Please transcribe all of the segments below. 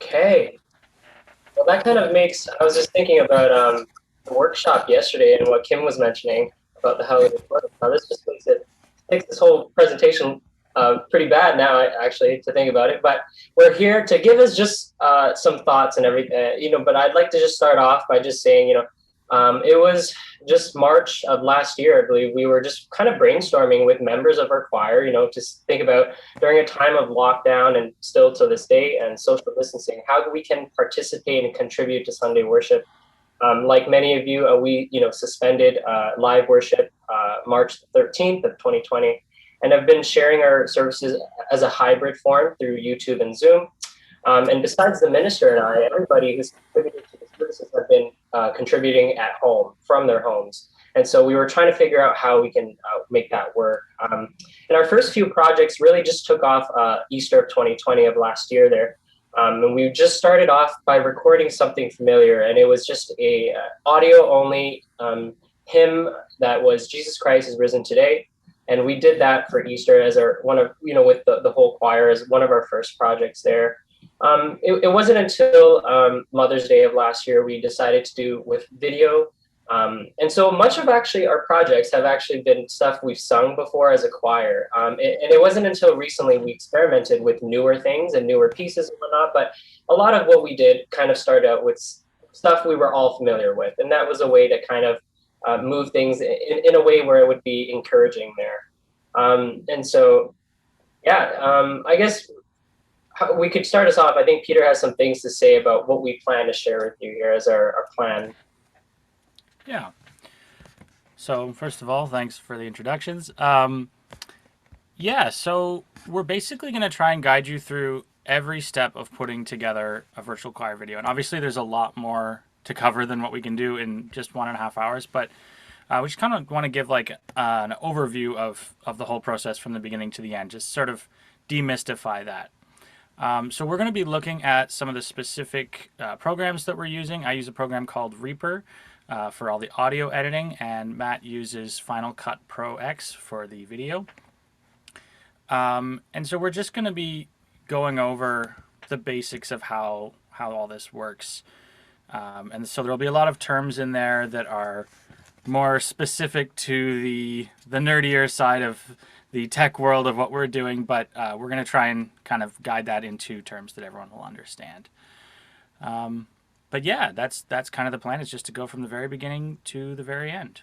Okay. Well, that kind of makes, I was just thinking about the workshop yesterday and what Kim was mentioning about the how it works. Now, this just makes this whole presentation pretty bad now, actually, to think about it. But we're here to give us just some thoughts and everything, but I'd like to just start off by just saying, it was just March of last year, I believe. We were just kind of brainstorming with members of our choir, to think about during a time of lockdown and still to this day and social distancing, how we can participate and contribute to Sunday worship. Like many of you, we suspended live worship March 13th of 2020, and have been sharing our services as a hybrid form through YouTube and Zoom. And besides the minister and I, everybody who's contributed to the services have been contributing at home from their homes. And so we were trying to figure out how we can make that work. And our first few projects really just took off Easter of 2020 of last year there. And we just started off by recording something familiar, and it was just a audio only hymn that was Jesus Christ is risen today. And we did that for Easter as our one of, with the whole choir as one of our first projects there. It wasn't until Mother's Day of last year we decided to do with video. And so much of actually our projects have actually been stuff we've sung before as a choir. And it wasn't until recently we experimented with newer things and newer pieces and whatnot, but a lot of what we did kind of started out with stuff we were all familiar with. And that was a way to kind of move things in a way where it would be encouraging there. And so, yeah, I guess we could start us off. I think Peter has some things to say about what we plan to share with you here as our plan. Yeah. So first of all, thanks for the introductions. Yeah, so we're basically going to try and guide you through every step of putting together a virtual choir video. And obviously there's a lot more to cover than what we can do in just 1.5 hours, but we just kind of want to give like an overview of the whole process from the beginning to the end, just sort of demystify that. So we're going to be looking at some of the specific programs that we're using. I use a program called Reaper for all the audio editing, and Matt uses Final Cut Pro X for the video. And so we're just going to be going over the basics of how all this works. And so there'll be a lot of terms in there that are more specific to the nerdier side of the tech world of what we're doing, but we're going to try and kind of guide that into terms that everyone will understand. But yeah, that's kind of the plan, is just to go from the very beginning to the very end.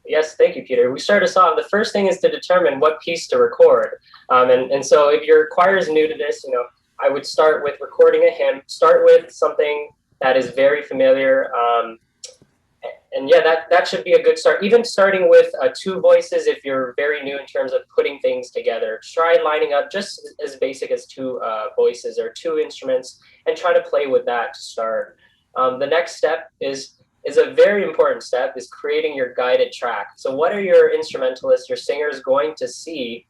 Yes, thank you, Peter. We start us off. The first thing is to determine what piece to record. And so if your choir is new to this, I would start with recording a hymn. Start with something that is very familiar. And yeah, that should be a good start. Even starting with 2 voices if you're very new in terms of putting things together. Try lining up just as basic as 2 voices or 2 instruments and try to play with that to start. The next step is a very important step, is creating your guided track. So what are your instrumentalists, your singers going to see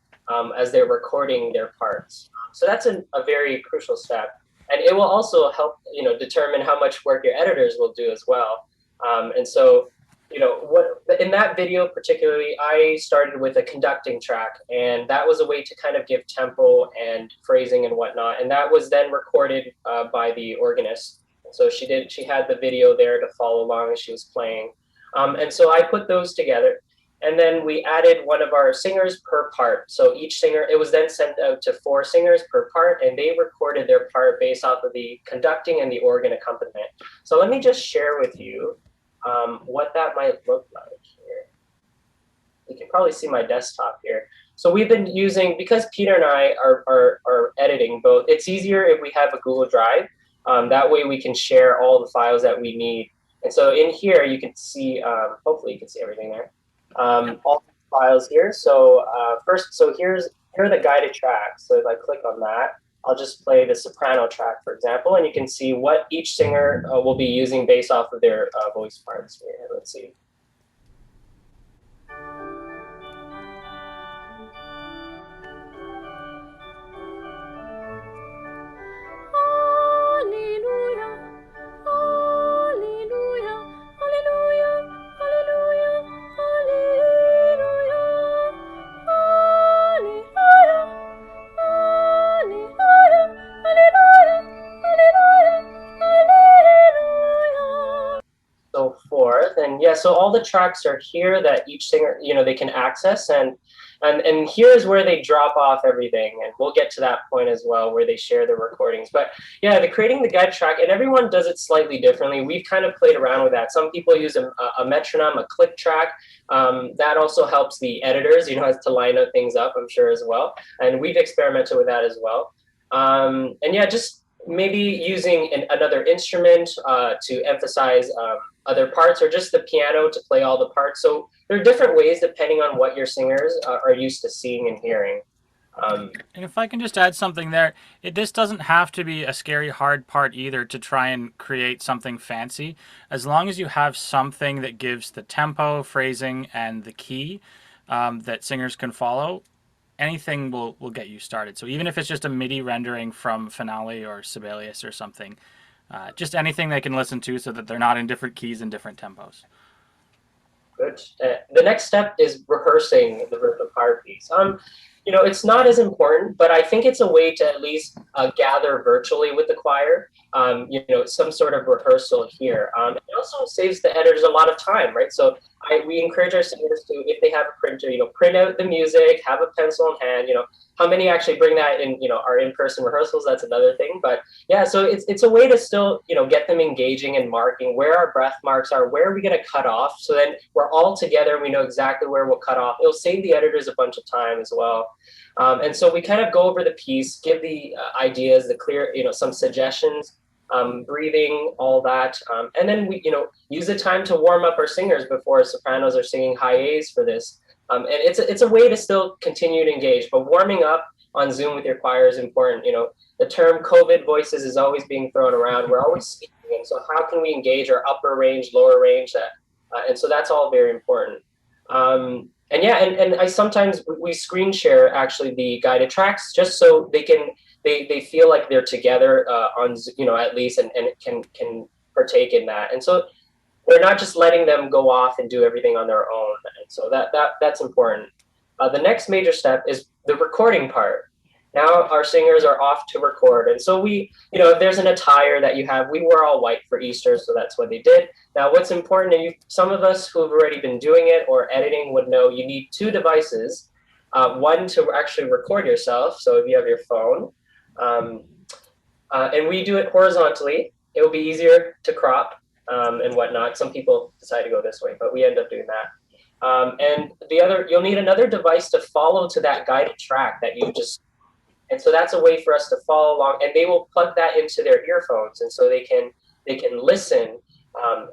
as they're recording their parts? So that's a very crucial step. And it will also help determine how much work your editors will do as well. And so what in that video particularly, I started with a conducting track, and that was a way to kind of give tempo and phrasing and whatnot, and that was then recorded by the organist. So she had the video there to follow along as she was playing, and so I put those together, and then we added one of our singers per part. So each singer, it was then sent out to 4 singers per part, and they recorded their part based off of the conducting and the organ accompaniment. So let me just share with you what that might look like here. You can probably see my desktop here. So we've been using, because Peter and I are editing both, it's easier if we have a Google Drive. That way we can share all the files that we need. And so in here, you can see, hopefully you can see everything there. All the files here. So here are the guided tracks. So if I click on that, I'll just play the soprano track, for example, and you can see what each singer will be using based off of their voice parts here. Let's see. So forth, and yeah, so all the tracks are here that each singer, they can access, and here's where they drop off everything, and we'll get to that point as well where they share their recordings. But yeah, the creating the guide track, and everyone does it slightly differently. We've kind of played around with that. Some people use a metronome, a click track. That also helps the editors, as to line up things up, I'm sure, as well, and we've experimented with that as well. And yeah, just maybe using another instrument to emphasize other parts, or just the piano to play all the parts. So there are different ways depending on what your singers are used to seeing and hearing. And if I can just add something there, this doesn't have to be a scary hard part either to try and create something fancy. As long as you have something that gives the tempo, phrasing, and the key that singers can follow, anything will get you started. So even if it's just a MIDI rendering from Finale or Sibelius or something, just anything they can listen to so that they're not in different keys and different tempos. Good. The next step is rehearsing the part piece. It's not as important, but I think it's a way to at least gather virtually with the choir. Some sort of rehearsal here. It also saves the editors a lot of time, right? So we encourage our singers to, if they have a printer, print out the music, have a pencil in hand. How many actually bring that in, our in-person rehearsals? That's another thing. But yeah, so it's a way to still, get them engaging and marking where our breath marks are, where are we going to cut off? So then we're all together and we know exactly where we'll cut off. It'll save the editors a bunch of time as well. And so we kind of go over the piece, give the ideas, the clear, some suggestions, breathing, all that. And then we, use the time to warm up our singers before sopranos are singing hiatus for this. And it's a way to still continue to engage, but warming up on Zoom with your choir is important. The term COVID voices is always being thrown around. We're always speaking. And so how can we engage our upper range, lower range? And so that's all very important. And yeah, and I sometimes we screen share actually the guided tracks just so they feel like they're together on, at least, and can partake in that. And so we're not just letting them go off and do everything on their own. And so that's important. The next major step is the recording part. Now our singers are off to record. And so we, if there's an attire that you have, we were all white for Easter, so that's what they did. Now what's important, and some of us who have already been doing it or editing would know, you need 2 devices. One to actually record yourself, so if you have your phone. And we do it horizontally. It will be easier to crop and whatnot. Some people decide to go this way, but we end up doing that. And you'll need another device to follow to that guided track that you just. And so that's a way for us to follow along, and they will plug that into their earphones, and so they can listen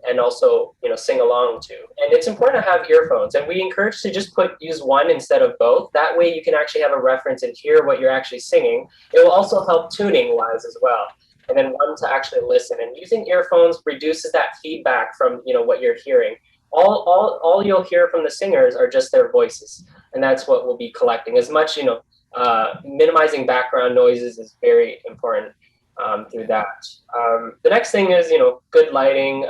and also sing along to. And it's important to have earphones, and we encourage to just use one instead of both. That way you can actually have a reference and hear what you're actually singing. It will also help tuning wise as well. And then one to actually listen. And using earphones reduces that feedback from what you're hearing. All you'll hear from the singers are just their voices, and that's what we'll be collecting. As much minimizing background noises is very important through that. The next thing is good lighting.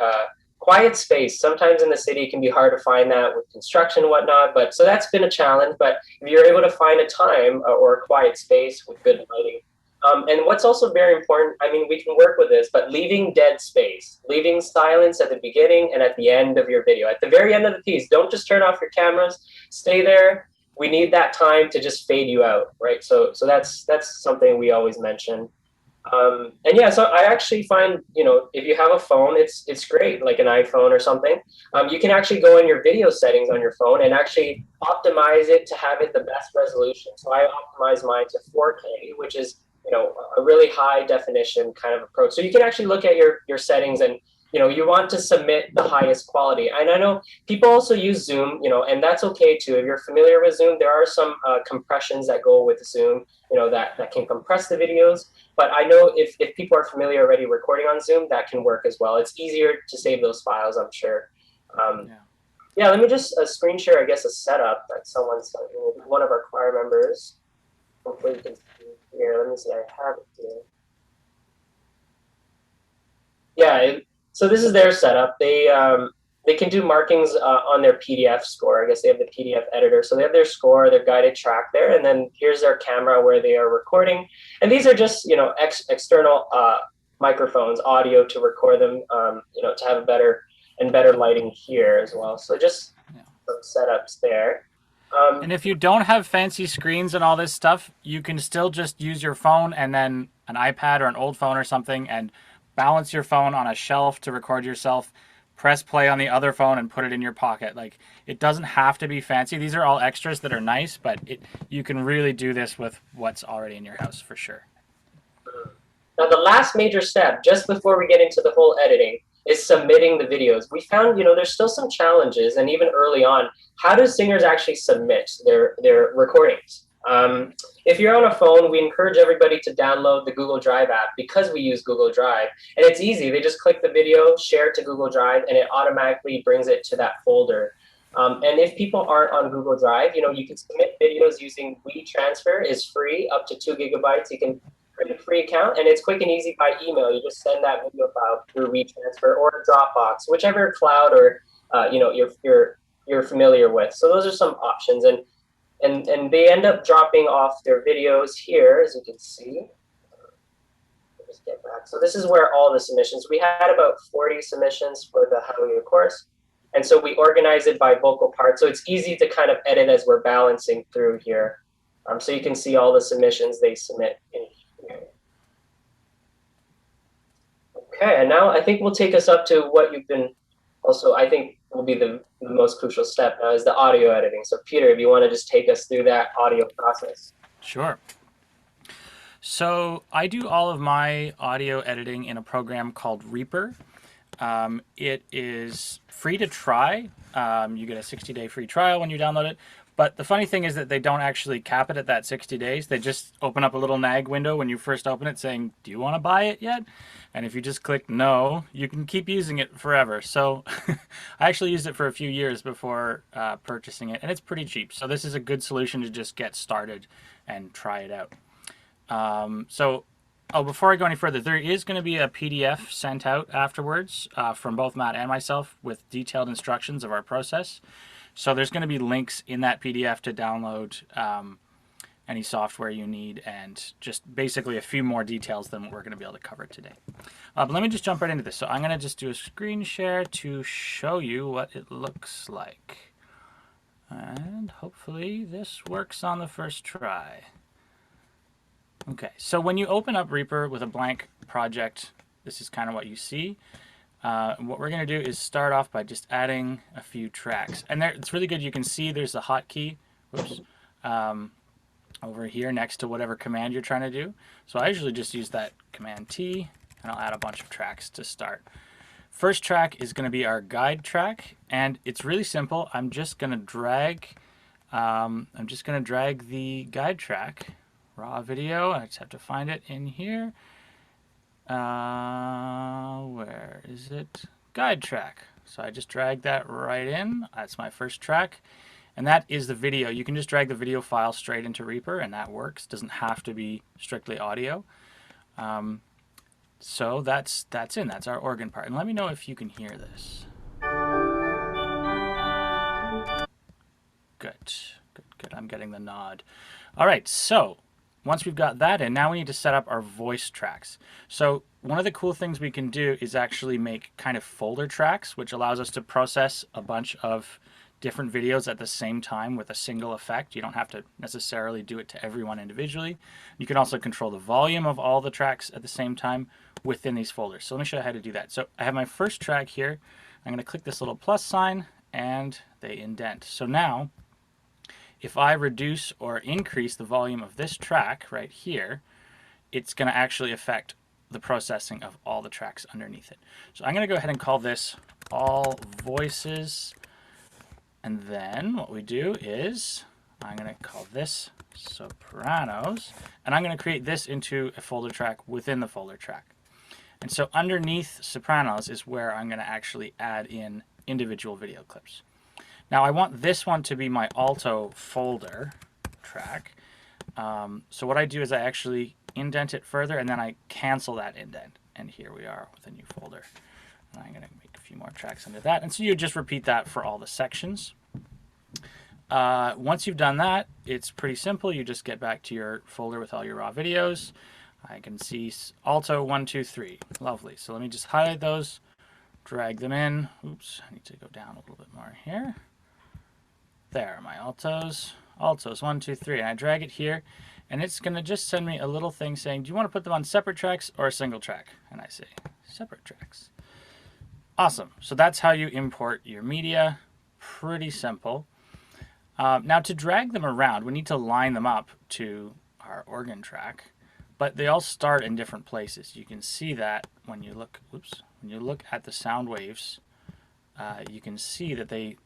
quiet space. Sometimes in the city it can be hard to find that with construction and whatnot, but so that's been a challenge. But if you're able to find a time or a quiet space with good lighting, and what's also very important, I mean, we can work with this, but leaving dead space, leaving silence at the beginning and at the end of your video. At the very end of the piece, don't just turn off your cameras, stay there. We need that time to just fade you out, right? So that's something we always mention. And yeah, so I actually find, if you have a phone, it's great, like an iPhone or something. You can actually go in your video settings on your phone and actually optimize it to have it the best resolution. So I optimize mine to 4K, which is, a really high definition kind of approach. So you can actually look at your settings and, you want to submit the highest quality. And I know people also use Zoom, and that's okay too. If you're familiar with Zoom, there are some compressions that go with Zoom, that can compress the videos. But I know if people are familiar already recording on Zoom, that can work as well. It's easier to save those files, I'm sure. Yeah. Yeah, let me just screen share, I guess, a setup that someone sent me, one of our choir members. Hopefully you can see here. Let me see, I have it here. Yeah, so this is their setup. They can do markings on their PDF score. I guess they have the PDF editor. So they have their score, their guided track there, and then here's their camera where they are recording. And these are just, external microphones, audio to record them, to have better lighting here as well. So just some setups there. And if you don't have fancy screens and all this stuff, you can still just use your phone and then an iPad or an old phone or something and balance your phone on a shelf to record yourself, press play on the other phone and put it in your pocket. Like, it doesn't have to be fancy. These are all extras that are nice, but you can really do this with what's already in your house for sure. Now, the last major step, just before we get into the whole editing, is submitting the videos. We found, there's still some challenges, and even early on, how do singers actually submit their recordings? If you're on a phone, we encourage everybody to download the Google Drive app because we use Google Drive. And it's easy. They just click the video, share it to Google Drive, and it automatically brings it to that folder. And if people aren't on Google Drive, you can submit videos using WeTransfer. Is free, up to 2 gigabytes. You can create a free account, and it's quick and easy by email. You just send that video file through WeTransfer or Dropbox, whichever cloud or you're familiar with. So those are some options, and they end up dropping off their videos here, as you can see. Just get back. So this is where all the submissions. We had about 40 submissions for the Hallelujah course, and so we organize it by vocal part. So it's easy to kind of edit as we're balancing through here. So you can see all the submissions they submit in here. Okay, and now I think we'll take us up to what you've been also, I think, will be the most crucial step now is the audio editing. So Peter, if you want to just take us through that audio process. Sure. So I do all of my audio editing in a program called Reaper. It is free to try. You get a 60-day free trial when you download it. But the funny thing is that they don't actually cap it at that 60 days. They just open up a little nag window when you first open it saying, do you want to buy it yet? And if you just click no, you can keep using it forever. So I actually used it for a few years before purchasing it, and it's pretty cheap. So this is a good solution to just get started and try it out. Before I go any further, there is going to be a PDF sent out afterwards from both Matt and myself with detailed instructions of our process. So there's going to be links in that PDF to download any software you need and just basically a few more details than what we're going to be able to cover today. But let me just jump right into this. So I'm going to just do a screen share to show you what it looks like. And hopefully this works on the first try. Okay, so when you open up Reaper with a blank project, this is kind of what you see. What we're going to do is start off by just adding a few tracks. And it's really good. You can see there's a hotkey over here next to whatever command you're trying to do. So I usually just use that Command T, and I'll add a bunch of tracks to start. First track is going to be our guide track, and it's really simple. I'm just going to drag the guide track, raw video. I just have to find it in here. Where is it? Guide track. So I just drag that right in. That's my first track. And that is the video. You can just drag the video file straight into Reaper and that works. Doesn't have to be strictly audio. So that's in. That's our organ part. And let me know if you can hear this. Good, good, good. I'm getting the nod. All right, so once we've got that in, now we need to set up our voice tracks. So one of the cool things we can do is actually make kind of folder tracks, which allows us to process a bunch of different videos at the same time with a single effect. You don't have to necessarily do it to everyone individually. You can also control the volume of all the tracks at the same time within these folders. So let me show you how to do that. So I have my first track here. I'm going to click this little plus sign and they indent. So now if I reduce or increase the volume of this track right here, it's going to actually affect the processing of all the tracks underneath it. So I'm going to go ahead and call this all voices. And then what we do is I'm going to call this sopranos. And I'm going to create this into a folder track within the folder track. And so underneath sopranos is where I'm going to actually add in individual video clips. Now I want this one to be my alto folder track. So what I do is I actually indent it further and then I cancel that indent. And here we are with a new folder. And I'm going to make a few more tracks under that. And so you just repeat that for all the sections. Once you've done that, it's pretty simple. You just get back to your folder with all your raw videos. I can see alto 1, 2, 3. Lovely. So let me just highlight those, drag them in. Oops, I need to go down a little bit more here. There are my altos. Altos 1, 2, 3. And I drag it here, and it's going to just send me a little thing saying, do you want to put them on separate tracks or a single track? And I say, separate tracks. Awesome. So that's how you import your media. Pretty simple. Now to drag them around, we need to line them up to our organ track, but they all start in different places. You can see that when you look, when you look at the sound waves, you can see that they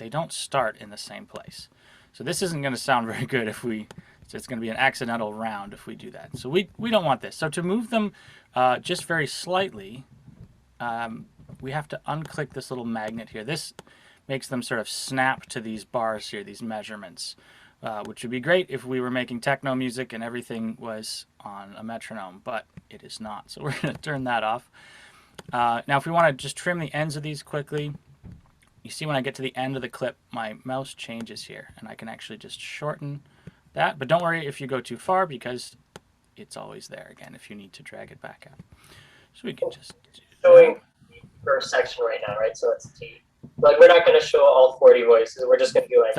don't start in the same place. So this isn't going to sound very good if it's going to be an accidental round if we do that. So we don't want this. So to move them just very slightly, we have to unclick this little magnet here. This makes them sort of snap to these bars here, these measurements, which would be great if we were making techno music and everything was on a metronome, but it is not. So we're going to turn that off. Now if we want to just trim the ends of these quickly, you see when I get to the end of the clip, my mouse changes here, and I can actually just shorten that. But don't worry if you go too far, because it's always there again if you need to drag it back out. So we can just do showing the first section right now, right? So it's T. Like we're not going to show all 40 voices. We're just going to do like.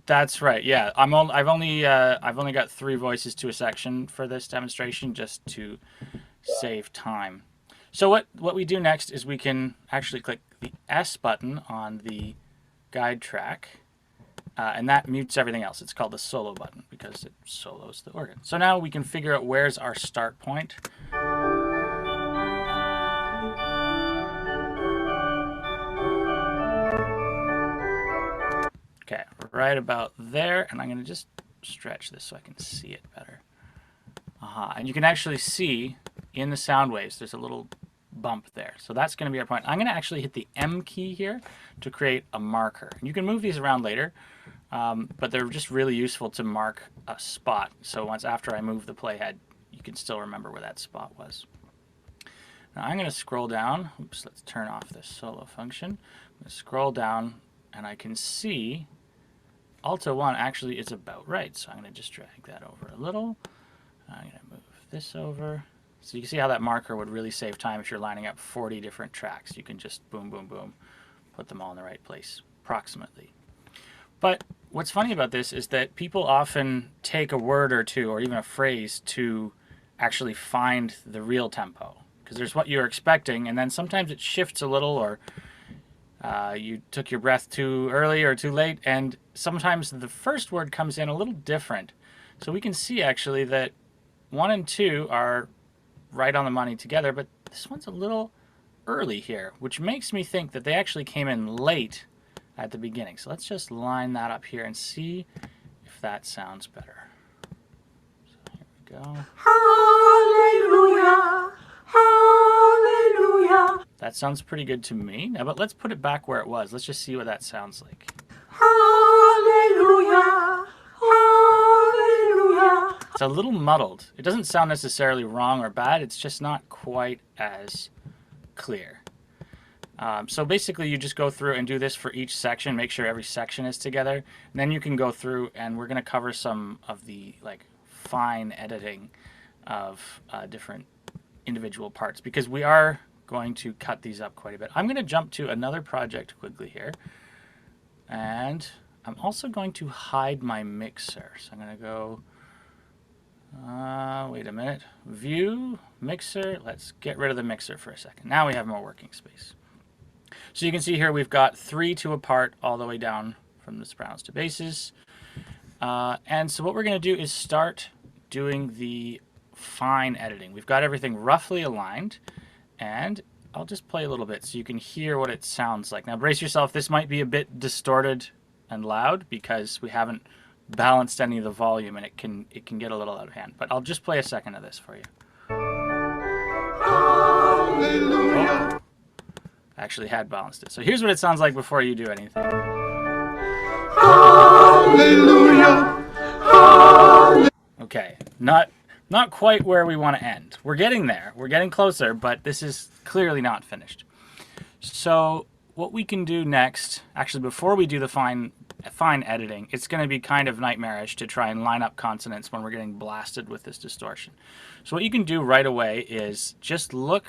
That's right. Yeah, I've only got 3 voices to a section for this demonstration, just to save time. So what we do next is we can actually click the S button on the guide track, and that mutes everything else. It's called the solo button because it solos the organ. So now we can figure out where's our start point. Okay, right about there, and I'm going to just stretch this so I can see it better. And you can actually see in the sound waves there's a little bump there. So that's going to be our point. I'm going to actually hit the M key here to create a marker. And you can move these around later, but they're just really useful to mark a spot. So once after I move the playhead, you can still remember where that spot was. Now I'm going to scroll down. Oops, let's turn off this solo function. I'm going to scroll down, and I can see Alto 1 actually is about right. So I'm going to just drag that over a little. I'm going to move this over. So you can see how that marker would really save time if you're lining up 40 different tracks. You can just boom, boom, boom, put them all in the right place, approximately. But what's funny about this is that people often take a word or two, or even a phrase, to actually find the real tempo. Because there's what you're expecting, and then sometimes it shifts a little, or you took your breath too early or too late, and sometimes the first word comes in a little different. So we can see actually that 1 and 2 are right on the money together, but this one's a little early here, which makes me think that they actually came in late at the beginning. So let's just line that up here and see if that sounds better. So here we go. Hallelujah, hallelujah. That sounds pretty good to me. Now, but let's put it back where it was. Let's just see what that sounds like. Hallelujah, hallelujah. It's a little muddled. It doesn't sound necessarily wrong or bad. It's just not quite as clear. So basically you just go through and do this for each section, make sure every section is together. And then you can go through and we're going to cover some of the like fine editing of different individual parts because we are going to cut these up quite a bit. I'm going to jump to another project quickly here. And I'm also going to hide my mixer. So I'm going to go, wait a minute, view, mixer. Let's get rid of the mixer for a second. Now we have more working space. So you can see here we've got 3 to a part all the way down from the sopranos to basses. And so what we're going to do is start doing the fine editing. We've got everything roughly aligned, and I'll just play a little bit so you can hear what it sounds like. Now brace yourself, this might be a bit distorted and loud because we haven't balanced any of the volume and it can get a little out of hand. But I'll just play a second of this for you. Hallelujah. Actually had balanced it. So here's what it sounds like before you do anything. Hallelujah. Hallelujah. Okay, not quite where we want to end. We're getting there. We're getting closer, but this is clearly not finished. So what we can do next, actually before we do the fine editing, it's going to be kind of nightmarish to try and line up consonants when we're getting blasted with this distortion. So what you can do right away is just look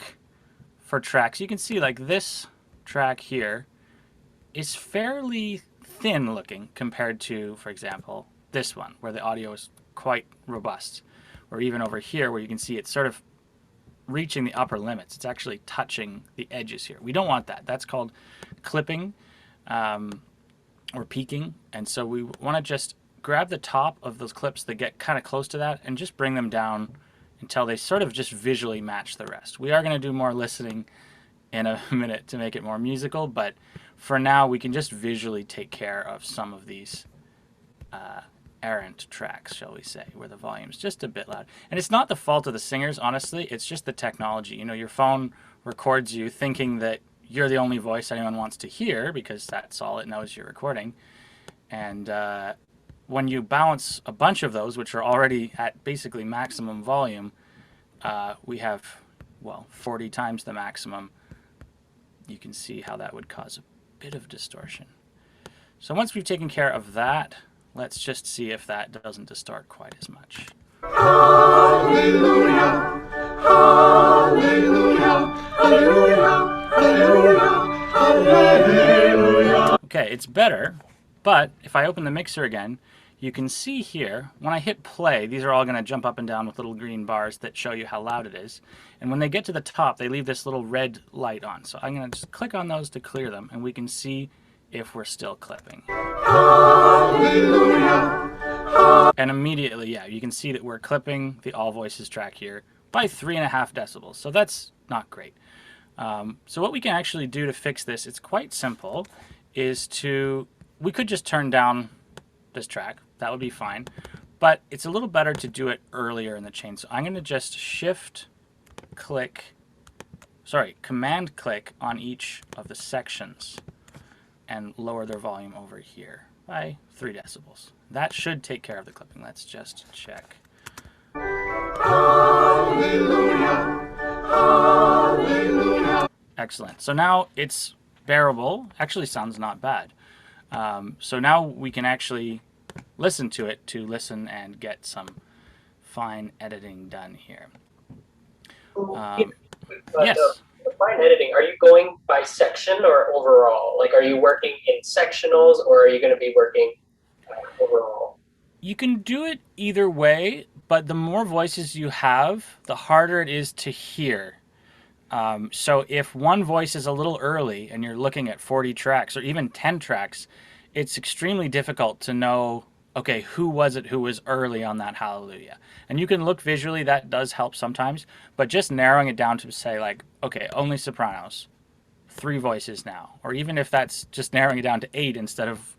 for tracks. You can see like this track here is fairly thin looking compared to, for example, this one where the audio is quite robust, or even over here where you can see it's sort of reaching the upper limits. It's actually touching the edges here. We don't want that. That's called clipping or peaking. And so we want to just grab the top of those clips that get kind of close to that and just bring them down until they sort of just visually match the rest. We are going to do more listening in a minute to make it more musical, but for now we can just visually take care of some of these errant tracks, shall we say, where the volume's just a bit loud. And it's not the fault of the singers, honestly, it's just the technology. You know, your phone records you thinking that you're the only voice anyone wants to hear because that's all it knows you're recording. And when you balance a bunch of those, which are already at basically maximum volume, we have, well, 40 times the maximum. You can see how that would cause a bit of distortion. So once we've taken care of that, let's just see if that doesn't distort quite as much. Hallelujah, hallelujah, hallelujah, hallelujah, hallelujah. Okay, it's better, but if I open the mixer again, you can see here, when I hit play, these are all going to jump up and down with little green bars that show you how loud it is. And when they get to the top, they leave this little red light on. So I'm going to just click on those to clear them, and we can see if we're still clipping. Hallelujah. And immediately, yeah, you can see that we're clipping the all voices track here by 3.5 decibels. So that's not great. So what we can actually do to fix this, it's quite simple, is we could just turn down this track. That would be fine. But it's a little better to do it earlier in the chain. So I'm going to just command click on each of the sections and lower their volume over here by 3 decibels. That should take care of the clipping. Let's just check. Hallelujah. Hallelujah. Excellent. So now it's bearable. Actually sounds not bad. So now we can actually listen to it to listen and get some fine editing done here. Yes. The fine editing, are you going by section or overall? Like, are you working in sectionals or are you going to be working overall? You can do it either way, but the more voices you have, the harder it is to hear. So if one voice is a little early and you're looking at 40 tracks or even 10 tracks, it's extremely difficult to know, okay, who was it who was early on that hallelujah? And you can look visually, that does help sometimes, but just narrowing it down to say like, okay, only sopranos, 3 voices now. Or even if that's just narrowing it down to 8 instead of,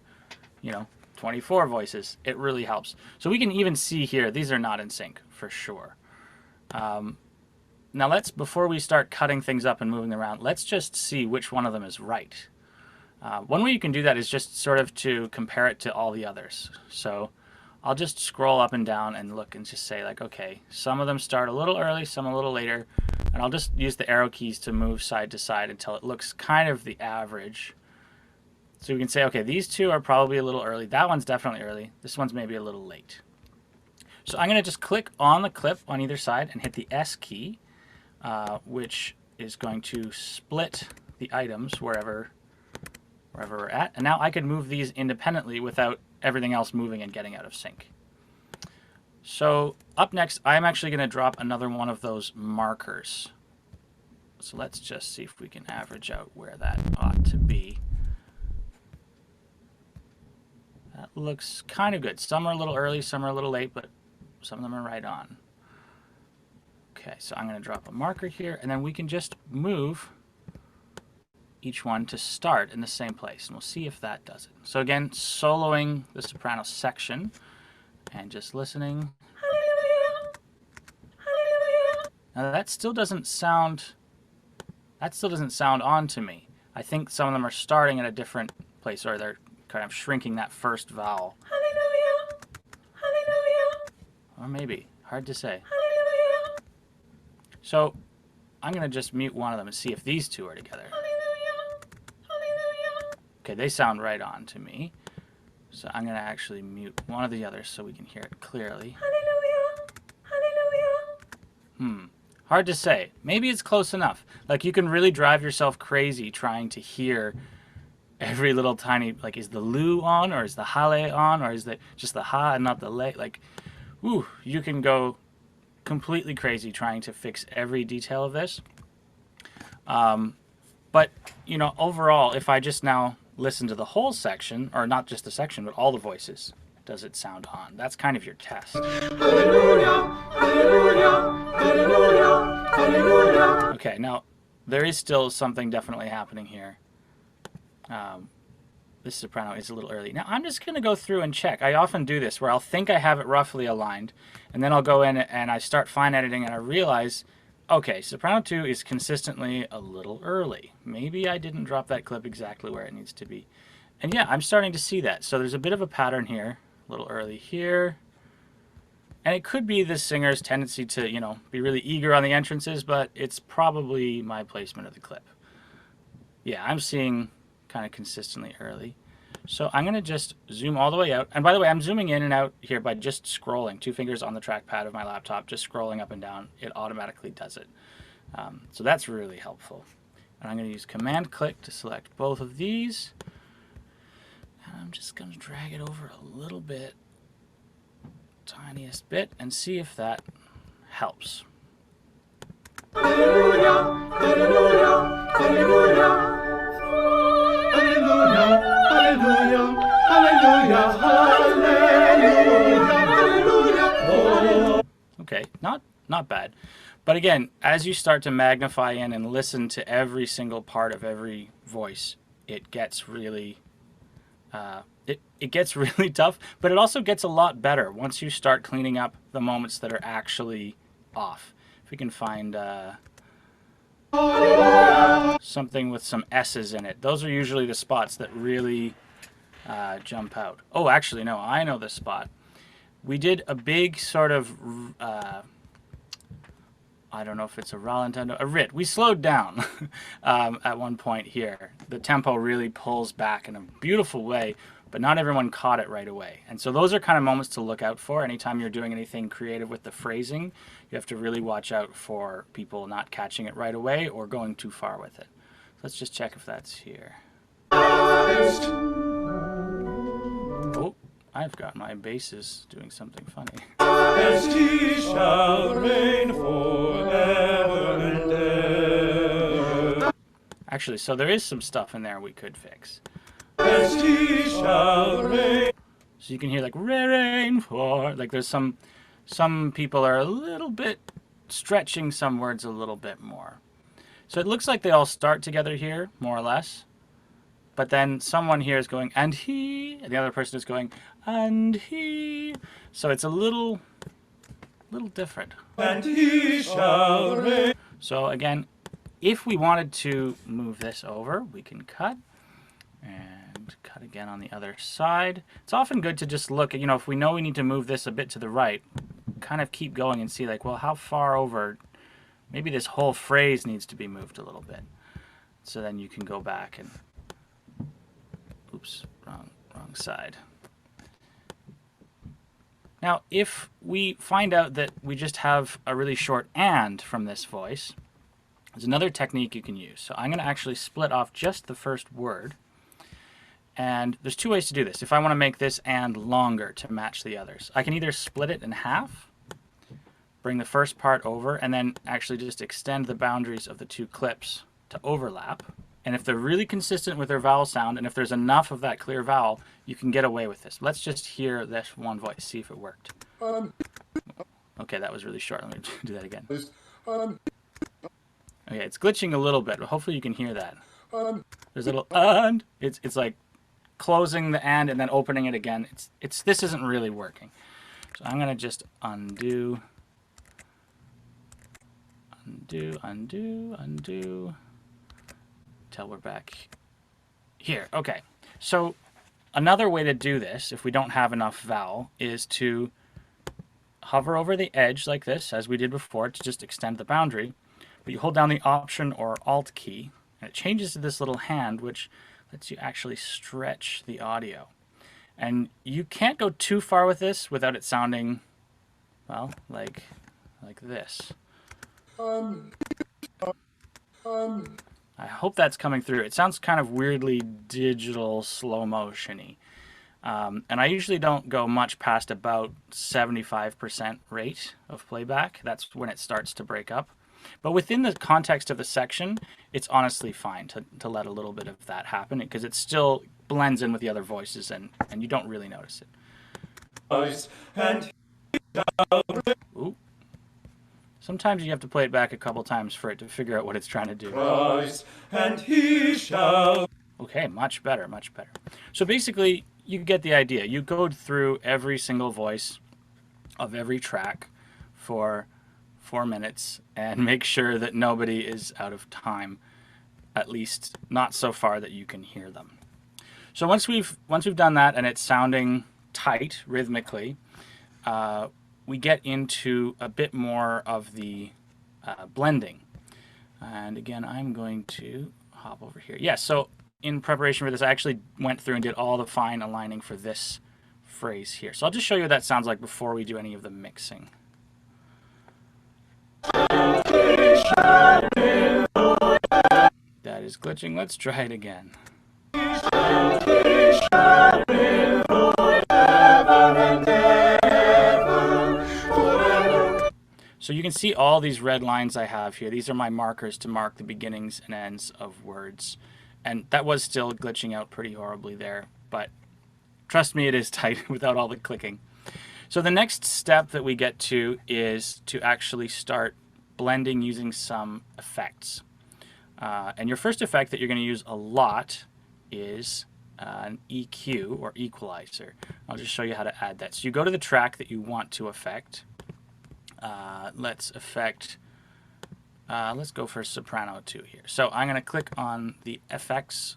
24 voices, it really helps. So we can even see here, these are not in sync for sure. Now before we start cutting things up and moving them around, let's just see which one of them is right. One way you can do that is just sort of to compare it to all the others. So I'll just scroll up and down and look and just say like, okay, some of them start a little early, some a little later. And I'll just use the arrow keys to move side to side until it looks kind of the average. So we can say, okay, these two are probably a little early. That one's definitely early. This one's maybe a little late. So I'm going to just click on the clip on either side and hit the S key, which is going to split the items wherever we're at. And now I can move these independently without everything else moving and getting out of sync. So up next, I'm actually going to drop another one of those markers. So let's just see if we can average out where that ought to be. That looks kind of good. Some are a little early, some are a little late, but some of them are right on. Okay, so I'm going to drop a marker here, and then we can just move each one to start in the same place, and we'll see if that does it. So again, soloing the soprano section and just listening. Now that still doesn't sound on to me. I think some of them are starting at a different place, or they're kind of shrinking that first vowel. Or maybe, hard to say. So I'm going to just mute one of them and see if these two are together. Okay, they sound right on to me. So I'm going to actually mute one of the others so we can hear it clearly. Hard to say. Maybe it's close enough. Like, you can really drive yourself crazy trying to hear every little tiny, like, is the lu on, or is the hale on, or is it just the ha and not the le? Like, ooh, you can go completely crazy trying to fix every detail of this. But, you know, overall, if I just now listen to the whole section, or not just the section, but all the voices, does it sound on? That's kind of your test. Okay, now, there is still something definitely happening here. This soprano is a little early. Now, I'm just going to go through and check. I often do this, where I'll think I have it roughly aligned, and then I'll go in and I start fine editing, and I realize, okay, soprano 2 is consistently a little early. Maybe I didn't drop that clip exactly where it needs to be. And yeah, I'm starting to see that. So there's a bit of a pattern here, a little early here. And it could be the singer's tendency to, you know, be really eager on the entrances, but it's probably my placement of the clip. Yeah, I'm seeing kind of consistently early. So I'm going to just zoom all the way out. And by the way, I'm zooming in and out here by just scrolling. 2 fingers on the trackpad of my laptop, just scrolling up and down. It automatically does it. So that's really helpful. And I'm going to use Command click to select both of these. And I'm just going to drag it over a little bit, tiniest bit, and see if that helps. Hallelujah, hallelujah, hallelujah. Hallelujah, hallelujah, hallelujah, hallelujah. Okay, not bad. But again, as you start to magnify in and listen to every single part of every voice, it gets really it gets really tough, but it also gets a lot better once you start cleaning up the moments that are actually off. If we can find something with some S's in it. Those are usually the spots that really jump out. Oh, actually, no, I know this spot. We did a big sort of, I don't know if it's a rallentando, a rit. We slowed down at one point here. The tempo really pulls back in a beautiful way, but not everyone caught it right away. And so those are kind of moments to look out for. Anytime you're doing anything creative with the phrasing, you have to really watch out for people not catching it right away or going too far with it. Let's just check if that's here. Oh, I've got my basses doing something funny. Majesty shall reign forever and ever. Actually, so there is some stuff in there we could fix. Majesty shall reign. So you can hear like reign for, like there's some people are a little bit stretching some words a little bit more. So it looks like they all start together here, more or less. But then someone here is going, and he, and the other person is going, and he. So it's a little different. And he shall reign. So again, if we wanted to move this over, we can cut and cut again on the other side. It's often good to just look at, you know, if we know we need to move this a bit to the right, kind of keep going and see like, well, how far over Maybe this whole phrase needs to be moved a little bit. So then you can go back and, oops, wrong side. Now, if we find out that we just have a really short and from this voice, there's another technique you can use. So I'm going to actually split off just the first word. And there's two ways to do this. If I want to make this and longer to match the others, I can either split it in half, bring the first part over, and then actually just extend the boundaries of the two clips to overlap. And if they're really consistent with their vowel sound, and if there's enough of that clear vowel, you can get away with this. Let's just hear this one voice, see if it worked. Okay, that was really short. Let me do that again. Okay, it's glitching a little bit, but hopefully you can hear that. There's a little and. It's like closing the and then opening it again. This isn't really working. So I'm gonna just undo till we're back here. Okay, so another way to do this, if we don't have enough vowel, is to hover over the edge like this, as we did before, to just extend the boundary. But you hold down the Option or Alt key, and it changes to this little hand, which lets you actually stretch the audio. And you can't go too far with this without it sounding, well, like this. I hope that's coming through. It sounds kind of weirdly digital, slow motion-y. And I usually don't go much past about 75% rate of playback. That's when it starts to break up. But within the context of the section, it's honestly fine to let a little bit of that happen, because it still blends in with the other voices, and you don't really notice it. Ooh. Sometimes you have to play it back a couple times for it to figure out what it's trying to do. And he shall. Okay, much better, much better. So basically, you get the idea. You go through every single voice of every track for 4 minutes and make sure that nobody is out of time, at least not so far that you can hear them. So once we've done that and it's sounding tight rhythmically, we get into a bit more of the blending. And again, I'm going to hop over here. Yeah, so in preparation for this, I actually went through and did all the fine aligning for this phrase here. So I'll just show you what that sounds like before we do any of the mixing. That is glitching. Let's try it again. So you can see all these red lines I have here. These are my markers to mark the beginnings and ends of words. And that was still glitching out pretty horribly there, but trust me, it is tight without all the clicking. So the next step that we get to is to actually start blending using some effects. And your first effect that you're going to use a lot is an EQ or equalizer. I'll just show you how to add that. So you go to the track that you want to affect. Let's go for soprano 2 here. So I'm going to click on the FX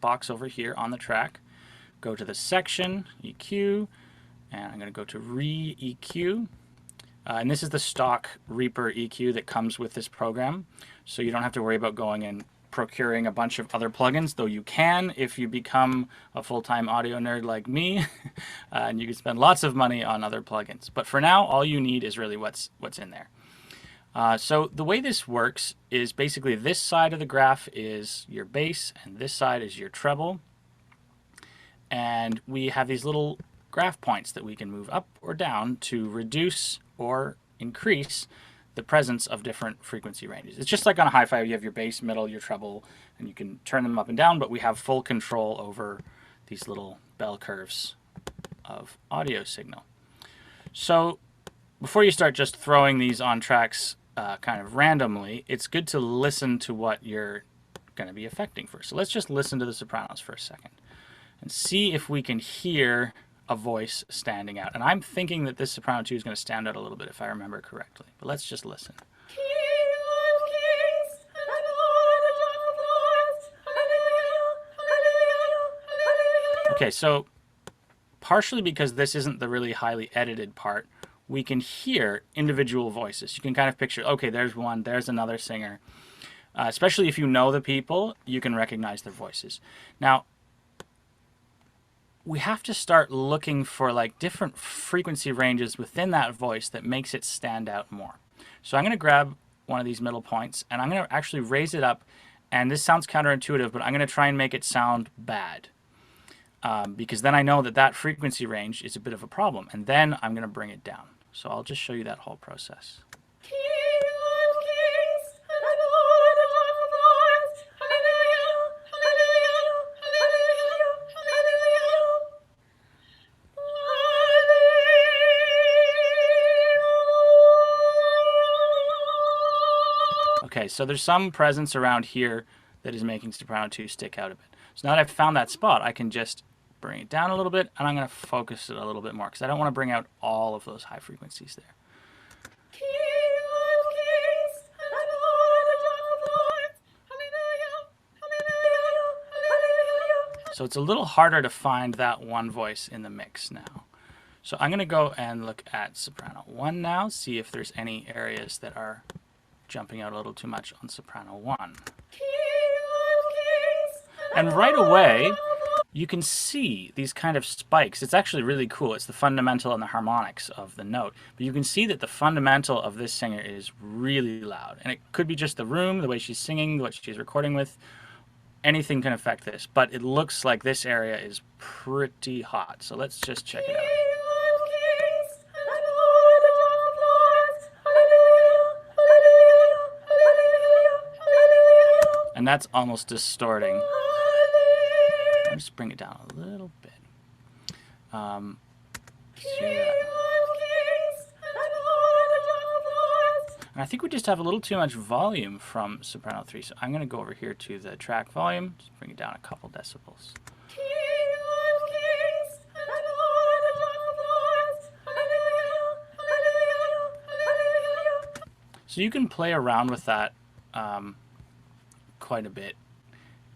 box over here on the track, go to the section, EQ, and I'm going to go to re-EQ. And this is the stock Reaper EQ that comes with this program, so you don't have to worry about going and procuring a bunch of other plugins, though you can if you become a full-time audio nerd like me, and you can spend lots of money on other plugins. But for now, all you need is really what's in there. So the way this works is basically this side of the graph is your bass, and this side is your treble. And we have these little graph points that we can move up or down to reduce or increase the presence of different frequency ranges. It's just like on a hi-fi, you have your bass, middle, your treble, and you can turn them up and down, but we have full control over these little bell curves of audio signal. So before you start just throwing these on tracks kind of randomly, it's good to listen to what you're going to be affecting first. So let's just listen to the sopranos for a second and see if we can hear a voice standing out. And I'm thinking that this soprano 2 is going to stand out a little bit if I remember correctly. But let's just listen. Okay, so partially because this isn't the really highly edited part, we can hear individual voices. You can kind of picture, okay, there's one, there's another singer. Especially if you know the people, you can recognize their voices. Now, we have to start looking for like different frequency ranges within that voice that makes it stand out more. So I'm going to grab one of these middle points and I'm going to actually raise it up. And this sounds counterintuitive, but I'm going to try and make it sound bad. Because then I know that that frequency range is a bit of a problem. And then I'm going to bring it down. So I'll just show you that whole process. Okay, so there's some presence around here that is making soprano 2 stick out a bit. So now that I've found that spot, I can just bring it down a little bit, and I'm going to focus it a little bit more because I don't want to bring out all of those high frequencies there. So it's a little harder to find that one voice in the mix now. So I'm going to go and look at soprano 1 now, see if there's any areas that are jumping out a little too much on soprano 1. And right away, you can see these kind of spikes. It's actually really cool. It's the fundamental and the harmonics of the note. But you can see that the fundamental of this singer is really loud. And it could be just the room, the way she's singing, what she's recording with. Anything can affect this. But it looks like this area is pretty hot. So let's just check it out. And that's almost distorting. I'll just bring it down a little bit. And I think we just have a little too much volume from soprano 3. So I'm going to go over here to the track volume, just bring it down a couple decibels. So you can play around with that quite a bit.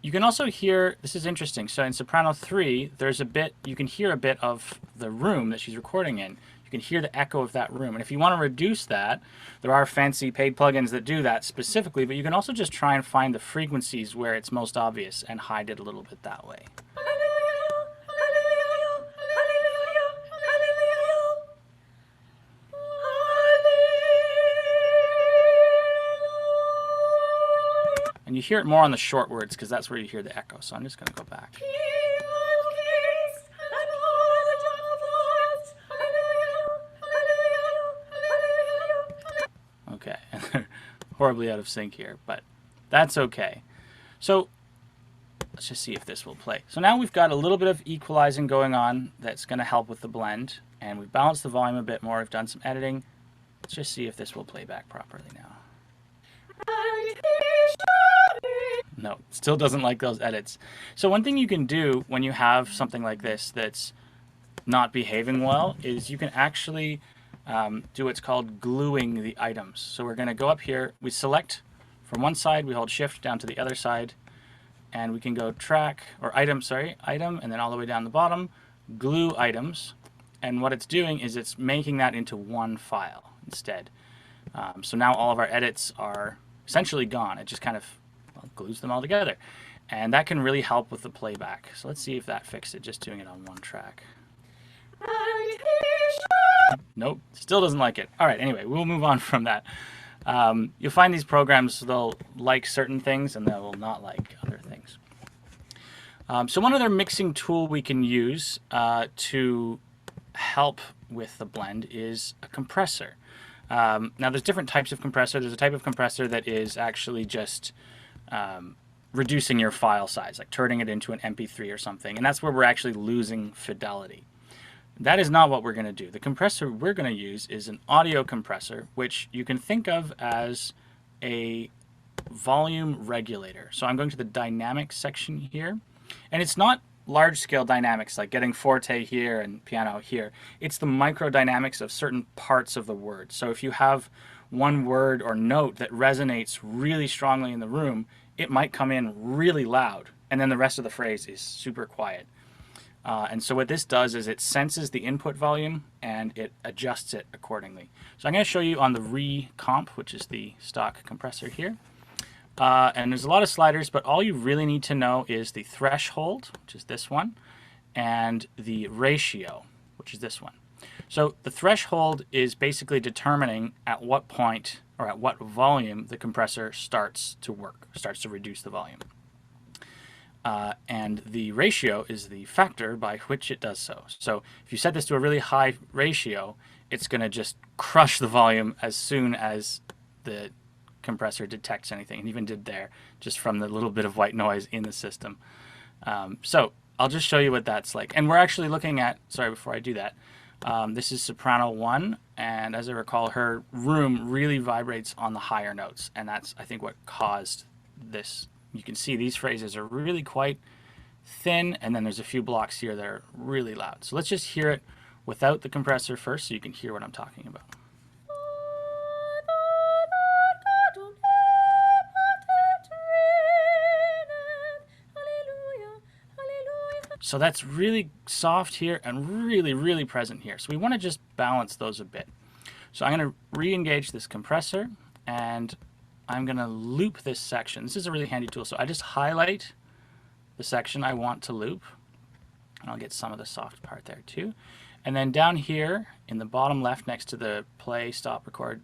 You can also hear, this is interesting, so in soprano 3, there's a bit, you can hear a bit of the room that she's recording in. You can hear the echo of that room. And if you want to reduce that, there are fancy paid plugins that do that specifically, but you can also just try and find the frequencies where it's most obvious and hide it a little bit that way. And you hear it more on the short words because that's where you hear the echo. So I'm just going to go back. Okay, and they're horribly out of sync here, but that's okay. So let's just see if this will play. So now we've got a little bit of equalizing going on that's going to help with the blend. And we've balanced the volume a bit more. We've done some editing. Let's just see if this will play back properly now. No, still doesn't like those edits. So one thing you can do when you have something like this that's not behaving well is you can actually do what's called gluing the items. So we're going to go up here, we select from one side, we hold shift down to the other side, and we can go track, or item, and then all the way down the bottom, glue items. And what it's doing is it's making that into one file instead. So now all of our edits are essentially gone. It just kind of glues them all together. And that can really help with the playback. So let's see if that fixed it, just doing it on one track. Nope, still doesn't like it. All right, anyway, we'll move on from that. You'll find these programs, they'll like certain things and they will not like other things. So one other mixing tool we can use to help with the blend is a compressor. Now there's different types of compressor. There's a type of compressor that is actually just reducing your file size, like turning it into an MP3 or something, and that's where we're actually losing fidelity. That is not what we're going to do. The compressor we're going to use is an audio compressor, which you can think of as a volume regulator. So I'm going to the dynamics section here, and it's not large-scale dynamics like getting forte here and piano here. It's the micro dynamics of certain parts of the word. So if you have one word or note that resonates really strongly in the room, it might come in really loud, and then the rest of the phrase is super quiet. And so what this does is it senses the input volume and it adjusts it accordingly. So I'm going to show you on the re-comp, which is the stock compressor here. And there's a lot of sliders, but all you really need to know is the threshold, which is this one, and the ratio, which is this one. So the threshold is basically determining at what point or at what volume the compressor starts to work, starts to reduce the volume. And the ratio is the factor by which it does so. So if you set this to a really high ratio, it's going to just crush the volume as soon as the compressor detects anything, and even did there, just from the little bit of white noise in the system. So I'll just show you what that's like. And we're actually looking at, sorry, before I do that, this is soprano 1, and as I recall, her room really vibrates on the higher notes, and that's, I think, what caused this. You can see these phrases are really quite thin, and then there's a few blocks here that are really loud. So let's just hear it without the compressor first so you can hear what I'm talking about. So that's really soft here and really, really present here. So we want to just balance those a bit. So I'm going to re-engage this compressor, and I'm going to loop this section. This is a really handy tool. So I just highlight the section I want to loop, and I'll get some of the soft part there too. And then down here in the bottom left next to the play, stop, record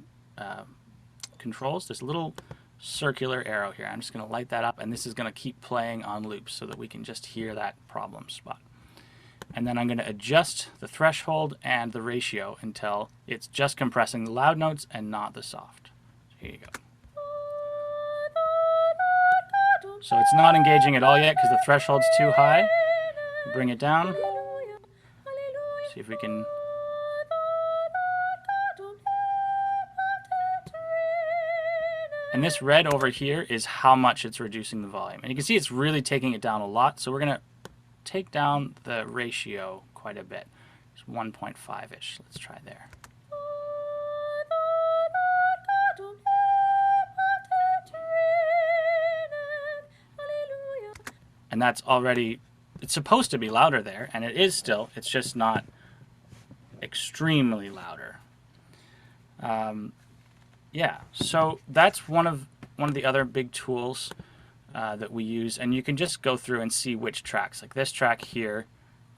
controls, there's a little circular arrow here. I'm just going to light that up, and this is going to keep playing on loops so that we can just hear that problem spot. And then I'm going to adjust the threshold and the ratio until it's just compressing the loud notes and not the soft. So here you go. So it's not engaging at all yet because the threshold's too high. Bring it down. See if we can. And this red over here is how much it's reducing the volume. And you can see it's really taking it down a lot. So we're going to take down the ratio quite a bit. It's 1.5-ish. Let's try there. And that's already, it's supposed to be louder there, and it is still. It's just not extremely louder. Yeah, so that's one of the other big tools that we use, and you can just go through and see which tracks. Like this track here,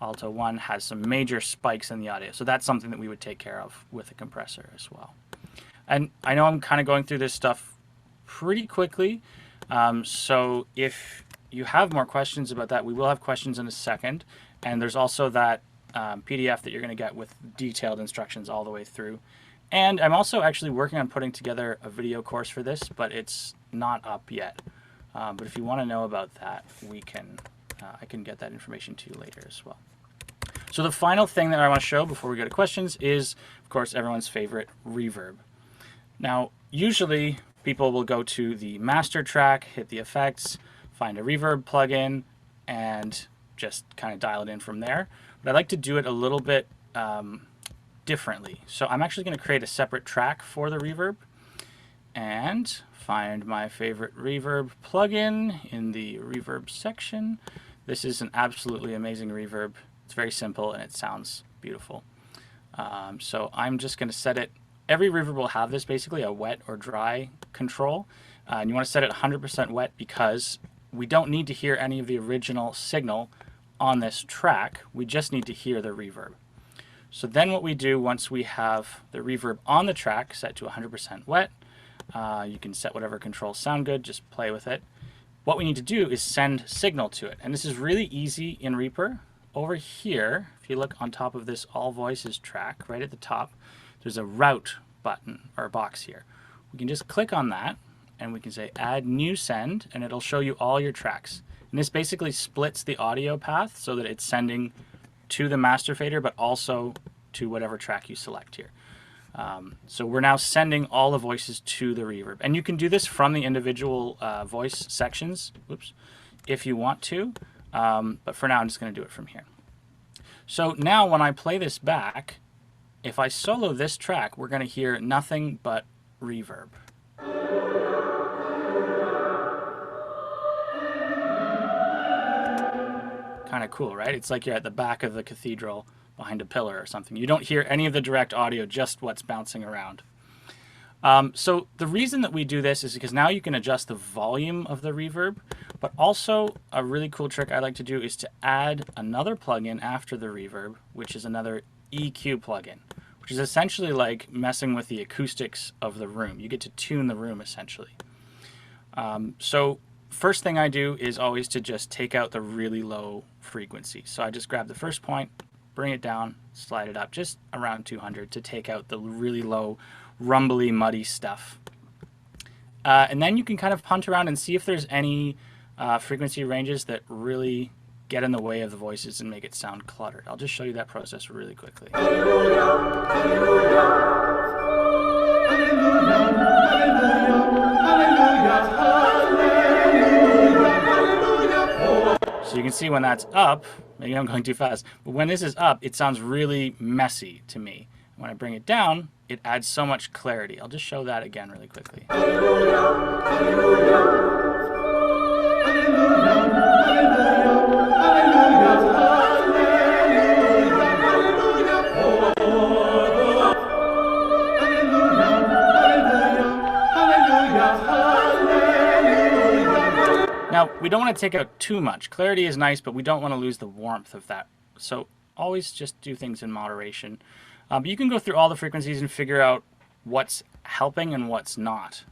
Alto 1, has some major spikes in the audio, so that's something that we would take care of with a compressor as well. And I know I'm kind of going through this stuff pretty quickly, so if you have more questions about that, we will have questions in a second, and there's also that PDF that you're going to get with detailed instructions all the way through. And I'm also actually working on putting together a video course for this, but it's not up yet. But if you want to know about that, we can. I can get that information to you later as well. So the final thing that I want to show before we go to questions is, of course, everyone's favorite reverb. Now, usually people will go to the master track, hit the effects, find a reverb plugin, and just kind of dial it in from there. But I like to do it a little bit differently. So I'm actually going to create a separate track for the reverb and find my favorite reverb plugin in the reverb section. This is an absolutely amazing reverb. It's very simple and it sounds beautiful. So I'm just going to set it. Every reverb will have this, basically a wet or dry control. And you want to set it 100% wet because we don't need to hear any of the original signal on this track. We just need to hear the reverb. So then what we do once we have the reverb on the track set to 100% wet, you can set whatever controls sound good, just play with it. What we need to do is send signal to it. And this is really easy in Reaper. Over here, if you look on top of this All Voices track, right at the top, there's a route button or box here. We can just click on that and we can say add new send, and it'll show you all your tracks. And this basically splits the audio path so that it's sending to the master fader, but also to whatever track you select here. So we're now sending all the voices to the reverb. And you can do this from the individual voice sections, oops, if you want to. But for now, I'm just going to do it from here. So now when I play this back, if I solo this track, we're going to hear nothing but reverb. Kind of cool, right? It's like you're at the back of the cathedral behind a pillar or something. You don't hear any of the direct audio, just what's bouncing around. So the reason that we do this is because now you can adjust the volume of the reverb, but also a really cool trick I like to do is to add another plugin after the reverb, which is another EQ plugin, which is essentially like messing with the acoustics of the room. You get to tune the room essentially. So first thing I do is always to just take out the really low frequency. So I just grab the first point, bring it down, slide it up just around 200 to take out the really low, rumbly, muddy stuff. And then you can kind of hunt around and see if there's any frequency ranges that really get in the way of the voices and make it sound cluttered. I'll just show you that process really quickly. So you can see when that's up, maybe I'm going too fast, but when this is up, it sounds really messy to me. When I bring it down, it adds so much clarity. I'll just show that again really quickly. Now, we don't want to take out too much. Clarity is nice, but we don't want to lose the warmth of that. So always just do things in moderation. But you can go through all the frequencies and figure out what's helping and what's not.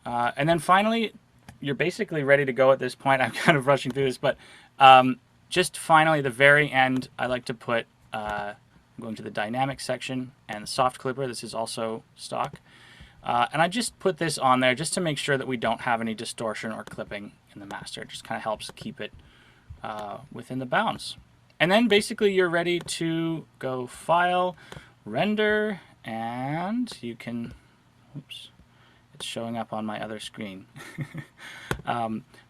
And then finally, you're basically ready to go at this point. I'm kind of rushing through this, but just finally, the very end, I like to put, I'm going to the dynamic section and the soft clipper. This is also stock. And I just put this on there just to make sure that we don't have any distortion or clipping in the master. It just kind of helps keep it within the bounds. And then basically you're ready to go file, render, and you can, oops, it's showing up on my other screen.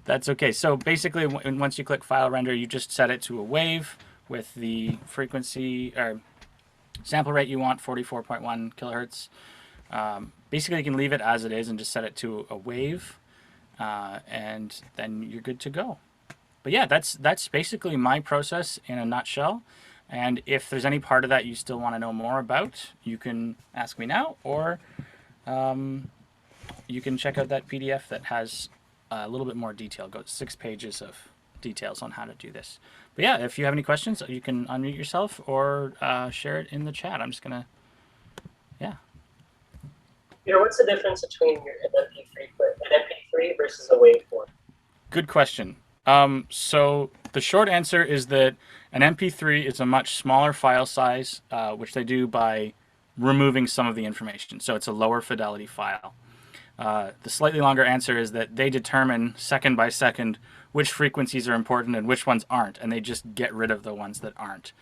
That's okay. So basically once you click file, render, you just set it to a wave with the frequency or sample rate you want, 44.1 kilohertz. Basically you can leave it as it is and just set it to a wave, and then you're good to go. But yeah, that's basically my process in a nutshell. And if there's any part of that you still want to know more about, you can ask me now, or you can check out that PDF that has a little bit more detail. Go 6 pages of details on how to do this. But yeah, if you have any questions, you can unmute yourself or share it in the chat. I'm just gonna, yeah. Peter, what's the difference between an MP3 versus a waveform? Good question. So the short answer is that an MP3 is a much smaller file size, which they do by removing some of the information. So it's a lower fidelity file. The slightly longer answer is that they determine second by second which frequencies are important and which ones aren't, and they just get rid of the ones that aren't.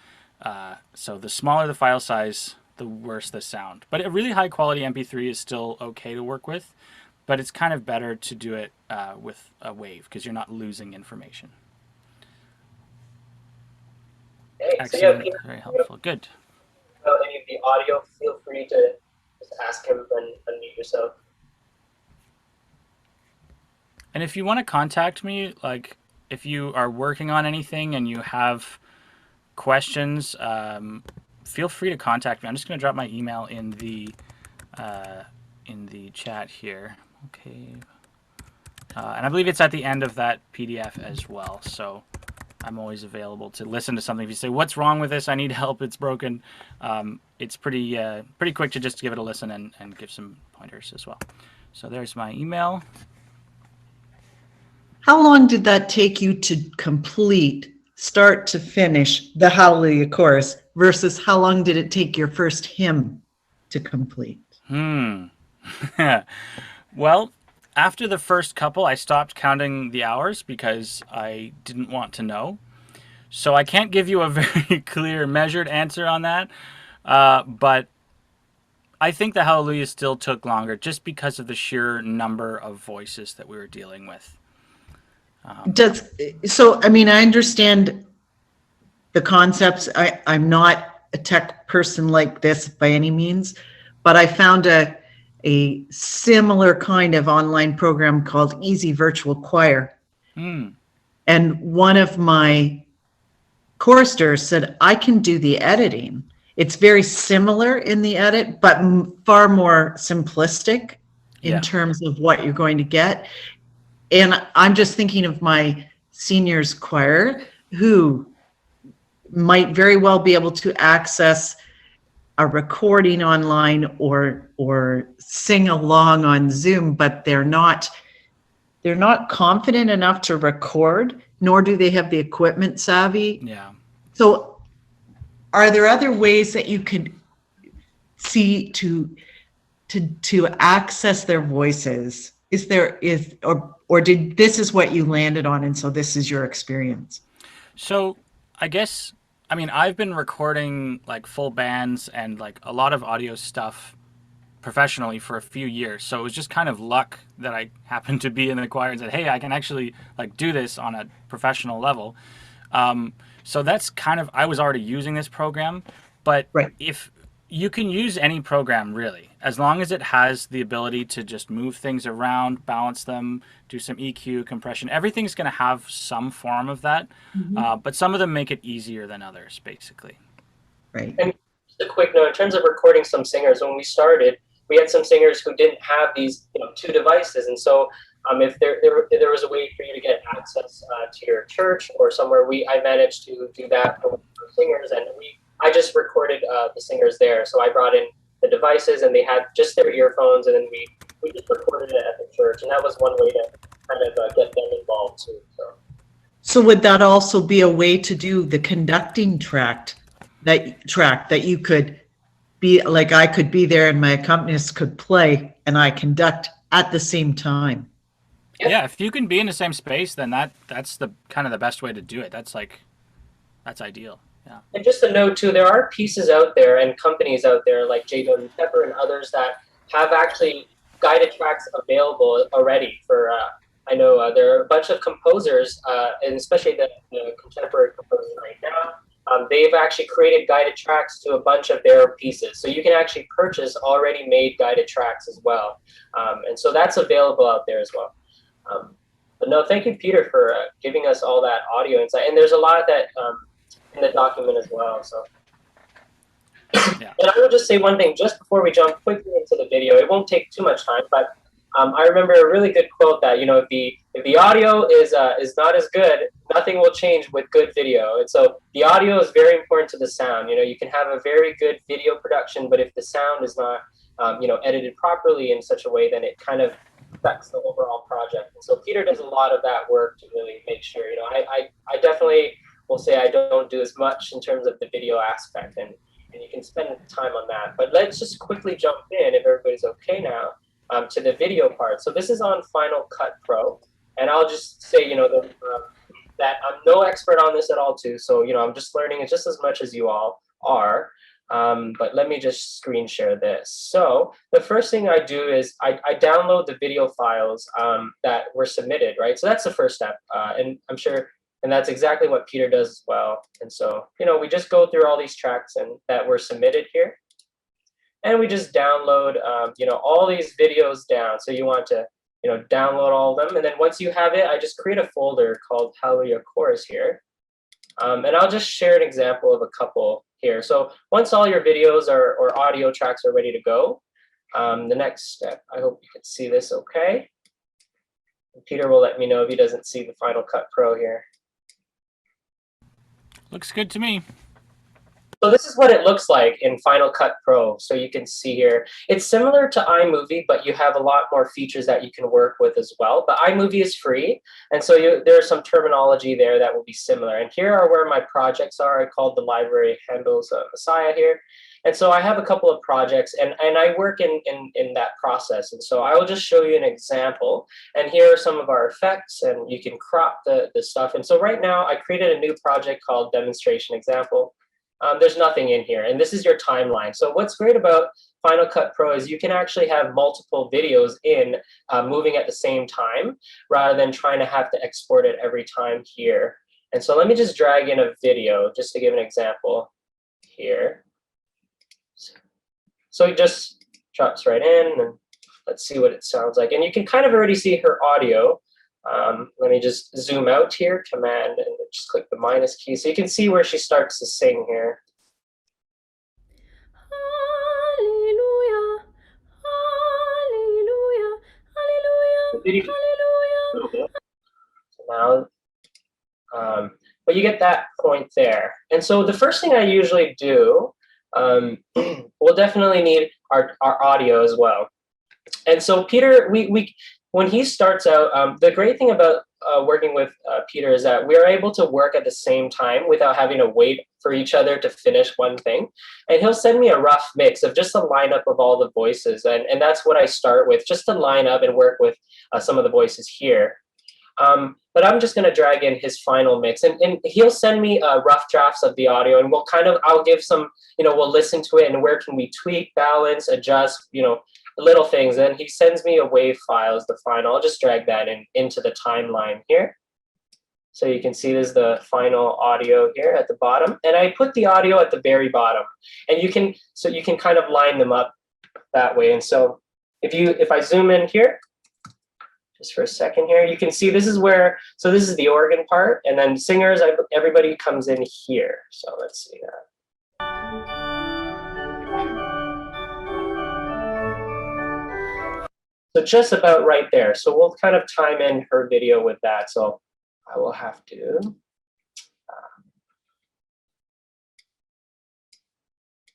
So the smaller the file size, the worse the sound. But a really high quality MP3 is still okay to work with, but it's kind of better to do it with a wave because you're not losing information. Okay, Excellent, so very helpful, good. Any of the audio, feel free to just ask him and unmute yourself. And if you want to contact me, like if you are working on anything and you have questions, feel free to contact me. I'm just going to drop my email in the chat here. Okay. And I believe it's at the end of that PDF as well. So I'm always available to listen to something. If you say, what's wrong with this? I need help. It's broken. It's pretty quick to just give it a listen and give some pointers as well. So there's my email. How long did that take you to complete, start to finish, the Hallelujah chorus versus how long did it take your first hymn to complete? Well, after the first couple, I stopped counting the hours because I didn't want to know. So I can't give you a very clear, measured answer on that. But I think the Hallelujah still took longer just because of the sheer number of voices that we were dealing with. I mean, I understand the concepts. I'm not a tech person like this by any means, but I found a similar kind of online program called Easy Virtual Choir. And one of my chorister said, I can do the editing. It's very similar in the edit, but far more simplistic in terms of what you're going to get. And I'm just thinking of my seniors choir who might very well be able to access a recording online or sing along on Zoom, but they're not confident enough to record, nor do they have the equipment savvy. Yeah. So are there other ways that you could see to access their voices? Or did this is what you landed on, and so this is your experience? So I guess, I mean, I've been recording like full bands and like a lot of audio stuff professionally for a few years. So it was just kind of luck that I happened to be in the choir and said, hey, I can actually like do this on a professional level. So that's kind of, I was already using this program, but Right. if you can use any program really, as long as it has the ability to just move things around, balance them, do some EQ, compression, everything's going to have some form of that. But some of them make it easier than others, basically. Right. And just a quick note, in terms of recording some singers, when we started, we had some singers who didn't have these, two devices. And so if there was a way for you to get access to your church or somewhere, I managed to do that for singers, and I just recorded the singers there. So I brought in the devices, and they had just their earphones, and then we just recorded it at the church, and that was one way to kind of get them involved too. So would that also be a way to do the conducting track that you could be like, I could be there and my accompanist could play and I conduct at the same time? Yeah, if you can be in the same space, then that's the kind of the best way to do it. That's ideal. Yeah. And just a note too, there are pieces out there and companies out there like JW Pepper and others that have actually guided tracks available already for, I know there are a bunch of composers, and especially the contemporary composers right now, they've actually created guided tracks to a bunch of their pieces. So you can actually purchase already made guided tracks as well. And so that's available out there as well. But no, thank you, Peter, for giving us all that audio insight. And there's a lot of that in the document as well. So, Yeah. And I will just say one thing just before we jump quickly into the video. It won't take too much time, but I remember a really good quote that if the audio is not as good, nothing will change with good video. And so the audio is very important to the sound. You can have a very good video production, but if the sound is not edited properly in such a way, then it kind of affects the overall project. And so Peter does a lot of that work to really make sure. I definitely will say I don't do as much in terms of the video aspect, and you can spend time on that. But let's just quickly jump in, if everybody's okay now, to the video part. So this is on Final Cut Pro, and I'll just say, that I'm no expert on this at all too. So, I'm just learning it just as much as you all are. But let me just screen share this. So the first thing I do is I download the video files that were submitted, right? So that's the first step. And I'm sure, and that's exactly what Peter does as well. And so, we just go through all these tracks that were submitted here. And we just download, all these videos down. So you want to, download all of them. And then once you have it, I just create a folder called Hallelujah Chorus here. And I'll just share an example of a couple here. So once all your videos or audio tracks are ready to go, the next step, I hope you can see this okay. Peter will let me know if he doesn't see the Final Cut Pro here. Looks good to me. So this is what it looks like in Final Cut Pro. So you can see here, it's similar to iMovie, but you have a lot more features that you can work with as well. But iMovie is free, and so there's some terminology there that will be similar. And here are where my projects are. I called the library Handel's Messiah here. And so I have a couple of projects, and I work in that process. And so I will just show you an example. And here are some of our effects, and you can crop the stuff. And so right now I created a new project called Demonstration Example. There's nothing in here, and this is your timeline. So what's great about Final Cut Pro is you can actually have multiple videos moving at the same time, rather than trying to have to export it every time here. And so let me just drag in a video just to give an example here. So it just drops right in, and let's see what it sounds like. And you can kind of already see her audio. Let me just zoom out here, Command, and just click the minus key. So you can see where she starts to sing here. Hallelujah, hallelujah, hallelujah, hallelujah. A little bit. So now, but you get that point there. And so the first thing I usually do, we'll definitely need our audio as well. And so Peter, when he starts out, the great thing about working with Peter is that we're able to work at the same time without having to wait for each other to finish one thing. And he'll send me a rough mix of just a lineup of all the voices. And that's what I start with, just to line up and work with some of the voices here. But I'm just going to drag in his final mix, and he'll send me rough drafts of the audio, and I'll give some, we'll listen to it, and where can we tweak, balance, adjust, little things. And he sends me a WAV file as the final. I'll just drag that into the timeline here. So you can see there's the final audio here at the bottom, and I put the audio at the very bottom, and you can kind of line them up that way. And so if I zoom in here, just for a second here, you can see this is the organ part, and then singers, everybody comes in here. So let's see that. So just about right there. So we'll kind of time in her video with that. So I will have to, give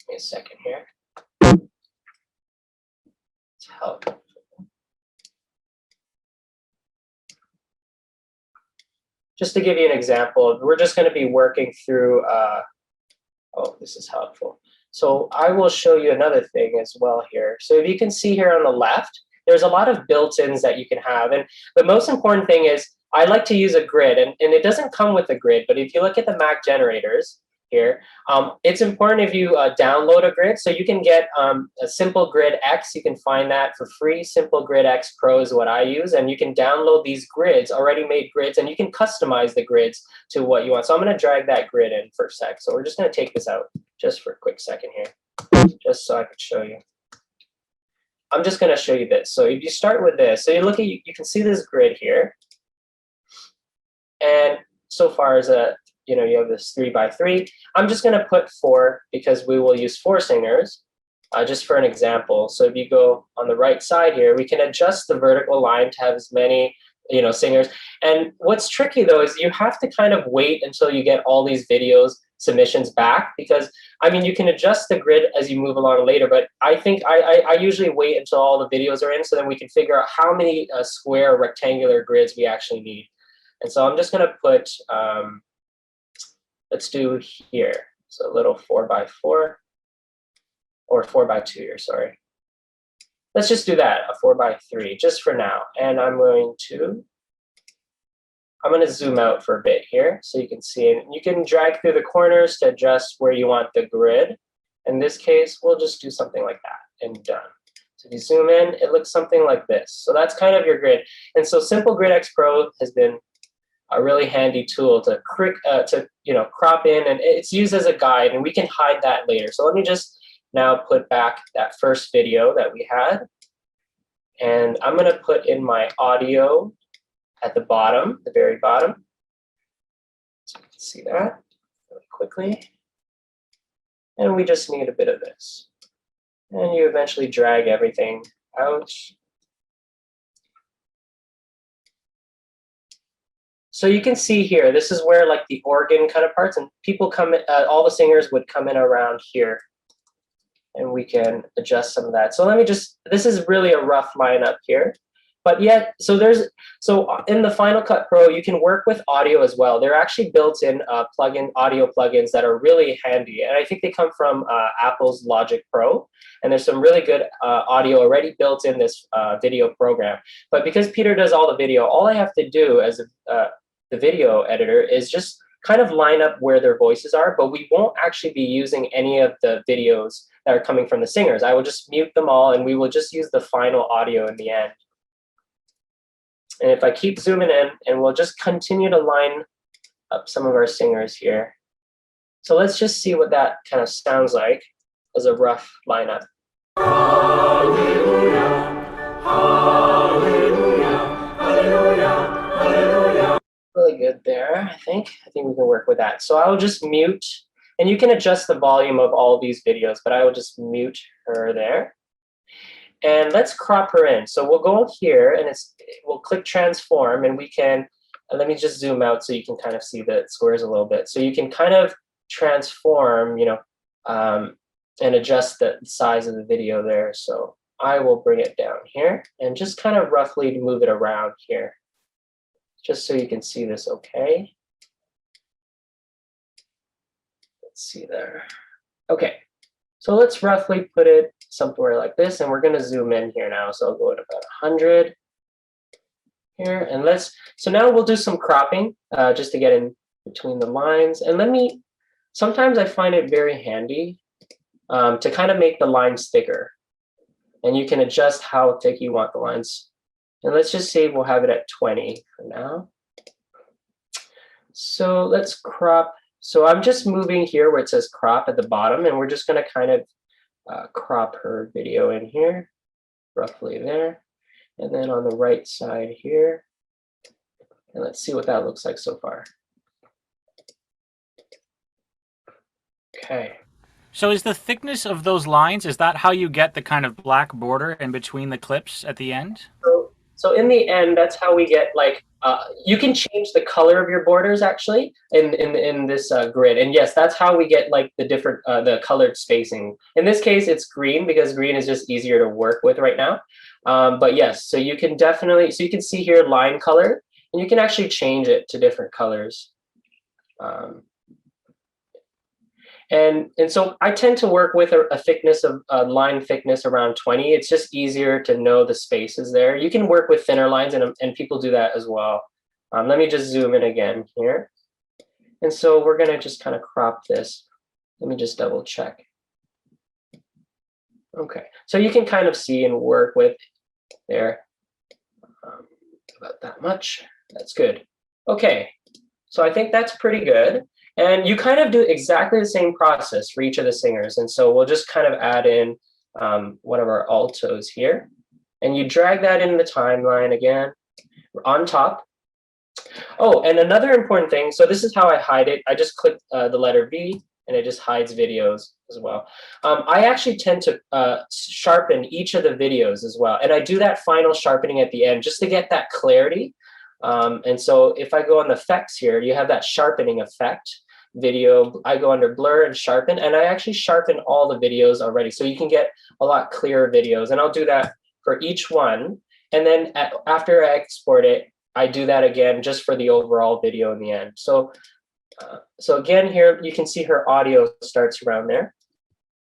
me a second here. It's helpful. Just to give you an example, we're just going to be working through, oh, this is helpful. So I will show you another thing as well here. So if you can see here on the left, there's a lot of built-ins that you can have. And the most important thing is I like to use a grid, and it doesn't come with a grid, but if you look at the Mac generators here, it's important if you download a grid. So you can get a Simple Grid X. You can find that for free. Simple Grid X Pro is what I use. And you can download these grids, already made grids, and you can customize the grids to what you want. So I'm going to drag that grid in for a sec. So we're just going to take this out just for a quick second here, just so I can show you. I'm just going to show you this. So if you start with this, so you can see this grid here. And so far as you have this 3x3. I'm just going to put 4 because we will use 4 singers, just for an example. So if you go on the right side here, we can adjust the vertical line to have as many singers. And what's tricky though is you have to kind of wait until you get all these videos submissions back, because you can adjust the grid as you move along later, but I think I usually wait until all the videos are in, so then we can figure out how many square or rectangular grids we actually need. And so I'm just going to put let's do here, so a little 4x4 or 4x2 here, sorry. Let's just do that, a 4x3, just for now. And I'm going to zoom out for a bit here so you can see it. You can drag through the corners to adjust where you want the grid. In this case, we'll just do something like that and done. So if you zoom in, it looks something like this. So that's kind of your grid. And so Simple Grid X Pro has been a really handy tool to crop in, and it's used as a guide, and we can hide that later. So let me just now put back that first video that we had, and I'm going to put in my audio at the bottom, the very bottom. So you can see that really quickly. And we just need a bit of this. And you eventually drag everything out. So you can see here, this is where like the organ kind of parts, and people come in, all the singers would come in around here, and we can adjust some of that. So let me this is really a rough lineup here. But yet, so in the Final Cut Pro, you can work with audio as well. They're actually built-in audio plugins that are really handy. And I think they come from Apple's Logic Pro. And there's some really good audio already built in this video program. But because Peter does all the video, all I have to do as the video editor is just kind of line up where their voices are, but we won't actually be using any of the videos that are coming from the singers. I will just mute them all, and we will just use the final audio in the end. And if I keep zooming in, and we'll just continue to line up some of our singers here. So let's just see what that kind of sounds like as a rough lineup. Hallelujah, hallelujah, hallelujah, good there, I think. I think we can work with that. So I'll just mute, and you can adjust the volume of all these videos, but I will just mute her there. And let's crop her in. So we'll go here, and we'll click transform, and we can, let me just zoom out so you can kind of see the squares a little bit. So you can kind of transform, and adjust the size of the video there. So I will bring it down here and just kind of roughly move it around here, just so you can see this okay. Let's see there. Okay, so let's roughly put it somewhere like this, and we're going to zoom in here now. So I'll go at about 100 here, and so now we'll do some cropping just to get in between the lines. And sometimes I find it very handy to kind of make the lines thicker. And you can adjust how thick you want the lines. And let's just say we'll have it at 20 for now. So let's crop. So I'm just moving here where it says crop at the bottom, and we're just going to kind of crop her video in here, roughly there. And then on the right side here. And let's see what that looks like so far. Okay. So is the thickness of those lines, is that how you get the kind of black border in between the clips at the end? So in the end, that's how we get you can change the color of your borders actually in this grid. And yes, that's how we get the different, the colored spacing. In this case, it's green because green is just easier to work with right now. But yes, so you can definitely, so you can see here line color, and you can actually change it to different colors. And so I tend to work with a thickness of line thickness around 20. It's just easier to know the spaces there. You can work with thinner lines, and people do that as well. Let me just zoom in again here. And so we're going to just kind of crop this. Let me just double check. Okay, so you can kind of see and work with there about that much. That's good. Okay, so I think that's pretty good. And you kind of do exactly the same process for each of the singers. And so we'll just kind of add in one of our altos here. And you drag that in the timeline again on top. Oh, and another important thing. So this is how I hide it. I just click the letter V, and it just hides videos as well. I actually tend to sharpen each of the videos as well. And I do that final sharpening at the end just to get that clarity. And so if I go on the effects here, you have that sharpening effect. Video, I go under blur and sharpen, and I actually sharpen all the videos already, so you can get a lot clearer videos. And I'll do that for each one, and then after I export it, I do that again just for the overall video in the end. So so again here you can see her audio starts around there.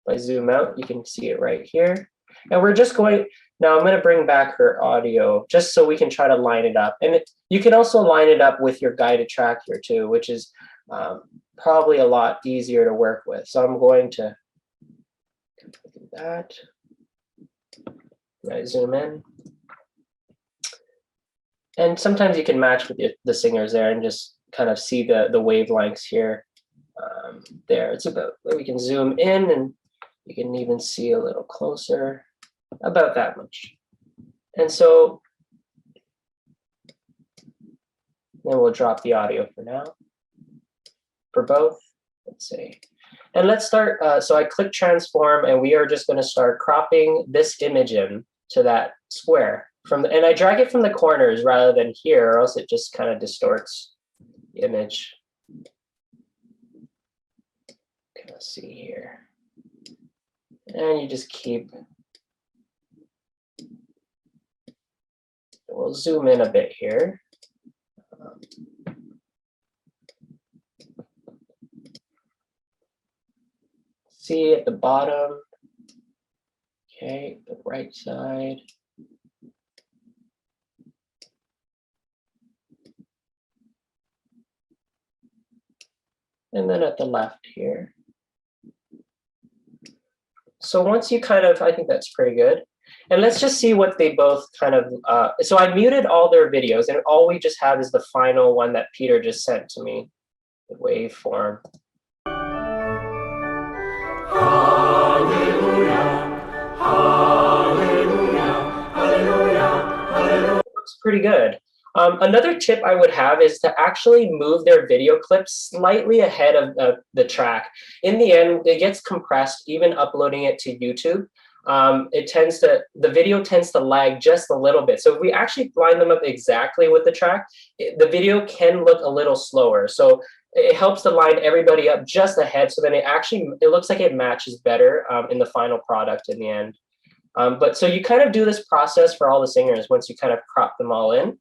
If I zoom out, you can see it right here, and we're just going now. I'm going to bring back her audio just so we can try to line it up, and you can also line it up with your guided track here too, which is probably a lot easier to work with. So I'm going to do that. I zoom in. And sometimes you can match with the singers there and just kind of see the wavelengths here. There, it's about, we can zoom in and you can even see a little closer, about that much. And so then we'll drop the audio for now. For both, let's see. And let's start, so I click transform, and we are just going to start cropping this image in to that square. And I drag it from the corners rather than here, or else it just kind of distorts the image. Okay, let's see here. And you just keep, we'll zoom in a bit here. See at the bottom, okay, the right side. And then at the left here. So once you kind of, I think that's pretty good. And let's just see what they both kind of, so I muted all their videos, and all we just have is the final one that Peter just sent to me, the waveform. Hallelujah, hallelujah, hallelujah. Looks pretty good. Another tip I would have is to actually move their video clips slightly ahead of the track. In the end, it gets compressed, even uploading it to YouTube. The video tends to lag just a little bit. So if we actually line them up exactly with the track, the video can look a little slower. So it helps to line everybody up just ahead. So then it looks like it matches better in the final product in the end. But so you kind of do this process for all the singers once you kind of crop them all in.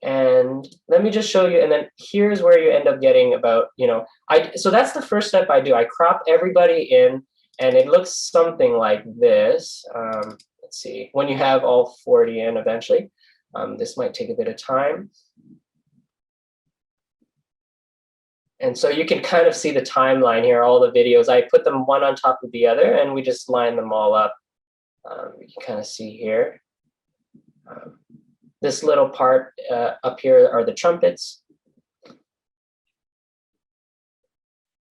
And let me just show you, and then here's where you end up getting about, so that's the first step I do. I crop everybody in, and it looks something like this. Let's see, when you have all 40 in eventually. This might take a bit of time. And so you can kind of see the timeline here, all the videos. I put them one on top of the other, and we just line them all up. You can kind of see here. This little part up here are the trumpets.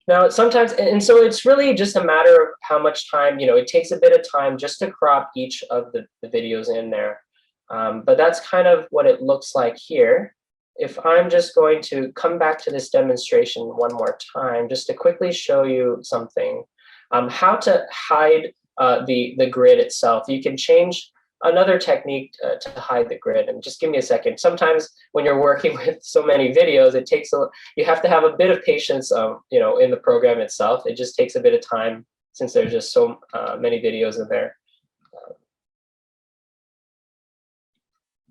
Now, sometimes, and so it's really just a matter of how much time, it takes a bit of time just to crop each of the videos in there. But that's kind of what it looks like here. If I'm just going to come back to this demonstration one more time, just to quickly show you something, how to hide the grid itself. You can change another technique to hide the grid, and just give me a second. Sometimes when you're working with so many videos, you have to have a bit of patience, in the program itself. It just takes a bit of time since there's just so many videos in there.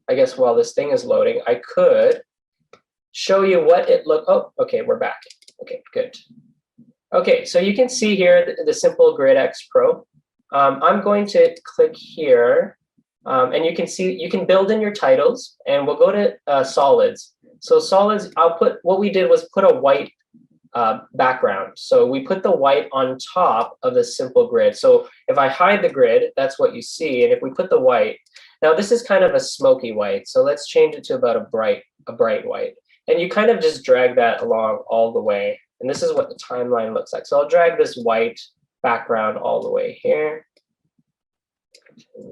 I guess while this thing is loading, I could show you what it looked. Oh, okay, we're back. Okay, good. Okay, so you can see here the simple Grid X Pro. I'm going to click here. And you can see, you can build in your titles, and we'll go to solids. So solids, what we did was put a white background. So we put the white on top of the simple grid. So if I hide the grid, that's what you see. And if we put the white, now this is kind of a smoky white. So let's change it to about a bright white. And you kind of just drag that along all the way. And this is what the timeline looks like. So I'll drag this white background all the way here.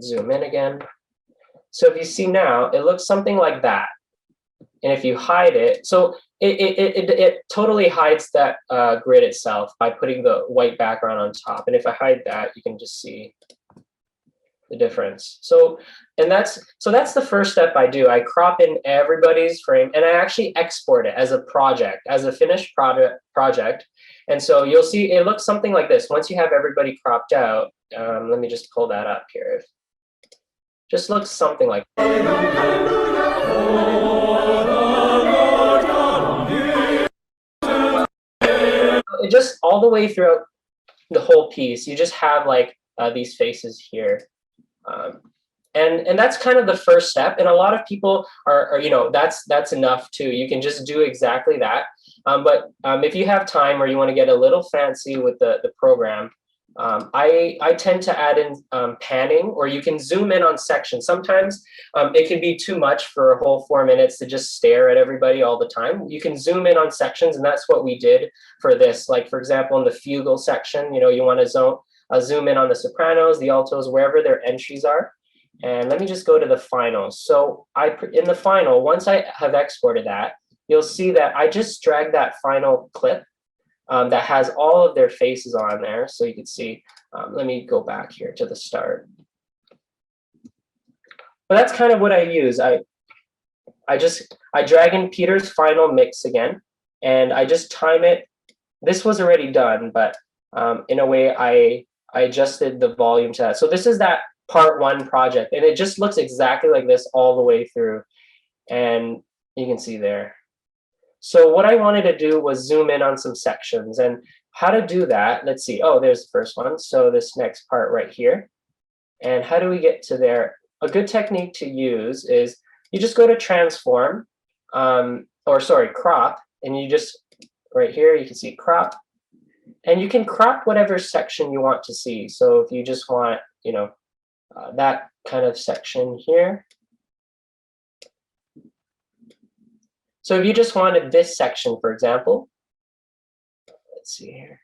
Zoom in again. So if you see now, it looks something like that. And if you hide it, so it totally hides that grid itself by putting the white background on top. And if I hide that, you can just see the difference. So that's the first step I do. I crop in everybody's frame, and I actually export it as a project, as a finished project. And so you'll see it looks something like this. Once you have everybody cropped out, let me just pull that up here. Just looks something like it. Just all the way throughout the whole piece, you just have like these faces here. And that's kind of the first step. And a lot of people are that's enough too. You can just do exactly that. But if you have time or you want to get a little fancy with the program, I tend to add in panning, or you can zoom in on sections. Sometimes it can be too much for a whole 4 minutes to just stare at everybody all the time. You can zoom in on sections, and that's what we did for this. Like, for example, in the fugal section, you want to zoom in on the sopranos, the altos, wherever their entries are. And let me just go to the final. So in the final, once I have exported that, you'll see that I just dragged that final clip that has all of their faces on there. So you can see, let me go back here to the start. But that's kind of what I use. I drag in Peter's final mix again, and I just time it. This was already done, but in a way I adjusted the volume to that. So this is that part 1 project, and it just looks exactly like this all the way through. And you can see there. So what I wanted to do was zoom in on some sections, and how to do that. Let's see. Oh, there's the first one. So this next part right here. And how do we get to there? A good technique to use is you just go to transform, crop, and you just, right here, you can see crop. And you can crop whatever section you want to see. So if you just want, that kind of section here. So if you just wanted this section, for example, let's see here.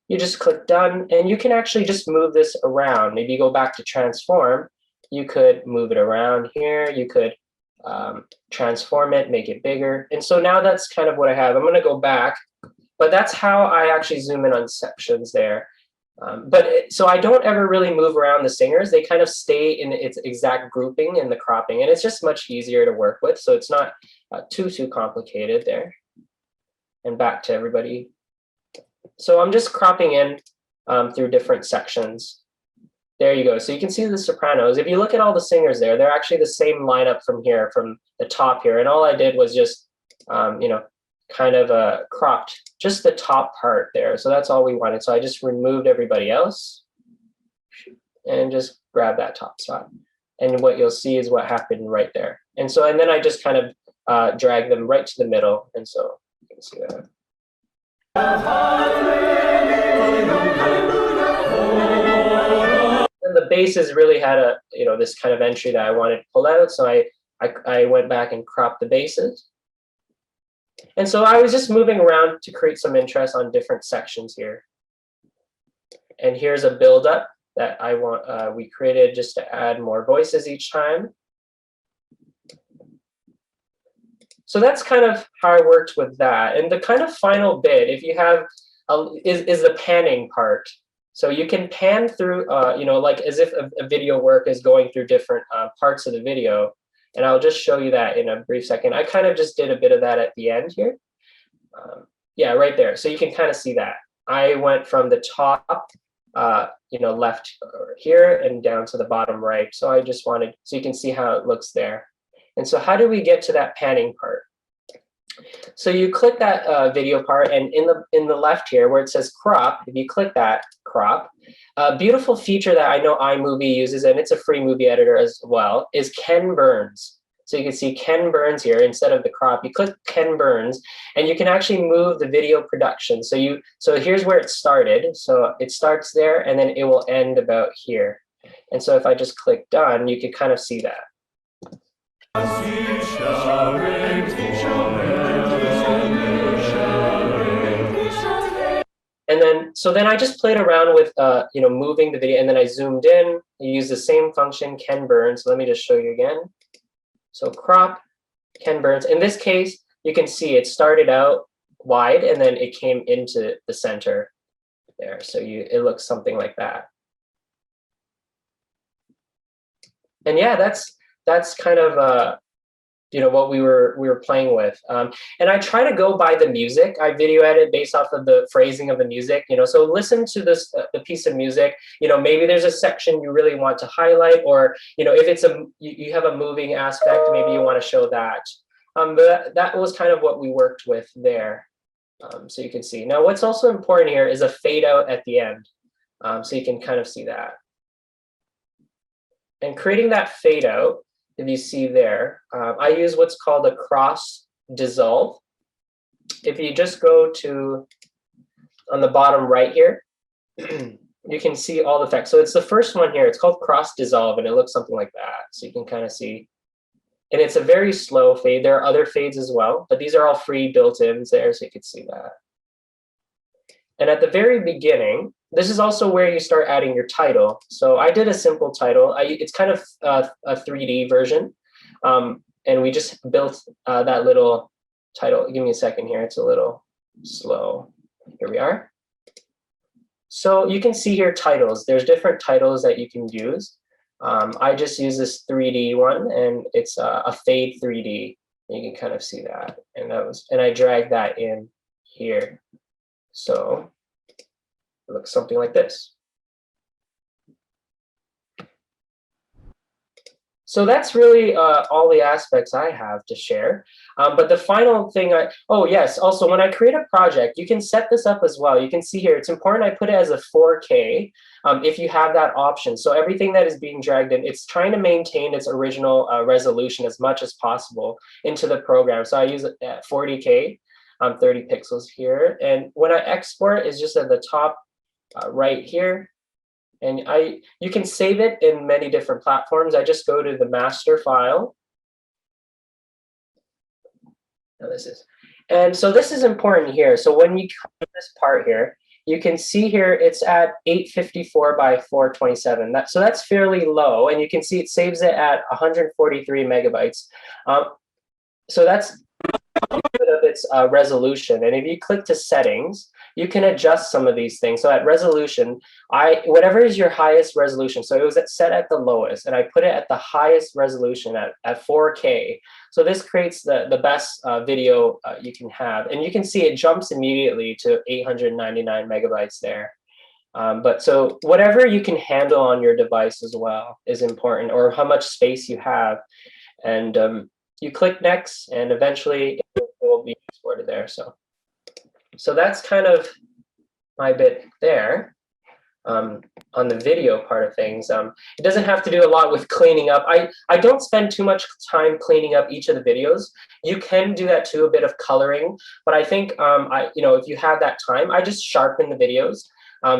You just click done, and you can actually just move this around. Maybe you go back to transform, you could move it around here. You could transform it, make it bigger. And so now that's kind of what I have. I'm going to go back, but that's how I actually zoom in on sections there. So I don't ever really move around the singers. They kind of stay in its exact grouping in the cropping, and it's just much easier to work with. So it's not too complicated there. And back to everybody. So I'm just cropping in through different sections. There you go. So you can see the sopranos. If you look at all the singers there, they're actually the same lineup from here, from the top here. And all I did was just, kind of cropped just the top part there. So that's all we wanted. So I just removed everybody else and just grab that top spot. And what you'll see is what happened right there. And then I just kind of drag them right to the middle. And so you can see that. And the basses really had this kind of entry that I wanted to pull out. So I went back and cropped the basses. And so I was just moving around to create some interest on different sections here. And here's a build-up that we created just to add more voices each time. So that's kind of how I worked with that. And the kind of final bit, if you have, is the panning part. So you can pan through, like as if a video work is going through different parts of the video. And I'll just show you that in a brief second. I kind of just did a bit of that at the end here. Yeah, right there. So you can kind of see that. I went from the top, left here and down to the bottom right. So I just wanted, so you can see how it looks there. And so how do we get to that panning part? So you click that video part, and in the left here where it says crop, if you click that crop, a beautiful feature that I know iMovie uses, and it's a free movie editor as well, is Ken Burns. So you can see Ken Burns here instead of the crop. You click Ken Burns, and you can actually move the video production. So here's where it started. So it starts there, and then it will end about here. And so if I just click done, you can kind of see that. And then I just played around with, moving the video, and then I zoomed in. You use the same function, Ken Burns. So let me just show you again. So crop, Ken Burns. In this case, you can see it started out wide, and then it came into the center there. So it looks something like that. And yeah, that's kind of what we were playing with. And I try to go by the music. I video edit based off of the phrasing of the music, so listen to this the piece of music. Maybe there's a section you really want to highlight, or if it's you have a moving aspect, maybe you want to show that. But that was kind of what we worked with there. So you can see. Now what's also important here is a fade out at the end. So you can kind of see that. And creating that fade out, if you see there, I use what's called a cross dissolve. If you just go to on the bottom right here, you can see all the effects. So it's the first one here. It's called cross dissolve, and it looks something like that. So you can kind of see. And it's a very slow fade. There are other fades as well, but these are all free built-ins there, so you can see that. And at the very beginning, this is also where you start adding your title. So I did a simple title. It's kind of a 3D version. And we just built that little title. Give me a second here. It's a little slow. Here we are. So you can see here titles. There's different titles that you can use. I just use this 3D one, and it's a fade 3D. You can kind of see that. And I dragged that in here. So it looks something like this. So that's really all the aspects I have to share. But the final thing oh yes, also when I create a project, you can set this up as well. You can see here, it's important I put it as a 4K if you have that option. So everything that is being dragged in, it's trying to maintain its original resolution as much as possible into the program. So I use it at 40K, 30 pixels here. And when I export, it's just at the top right here. And you can save it in many different platforms. I just go to the master file. Now this is, and so this is important here. So when you come to this part here, you can see here it's at 854 by 427. So that's fairly low, and you can see it saves it at 143 megabytes. So that's of its resolution. And if you click to settings, you can adjust some of these things. So at resolution, whatever is your highest resolution. So it was set at the lowest, and I put it at the highest resolution at 4K. So this creates the best video you can have. And you can see it jumps immediately to 899 megabytes there. But so whatever you can handle on your device as well is important, or how much space you have. And you click next, and eventually it will be exported there. So that's kind of my bit there on the video part of things. It doesn't have to do a lot with cleaning up. I don't spend too much time cleaning up each of the videos. You can do that too, a bit of coloring. But I think if you have that time, I just sharpen the videos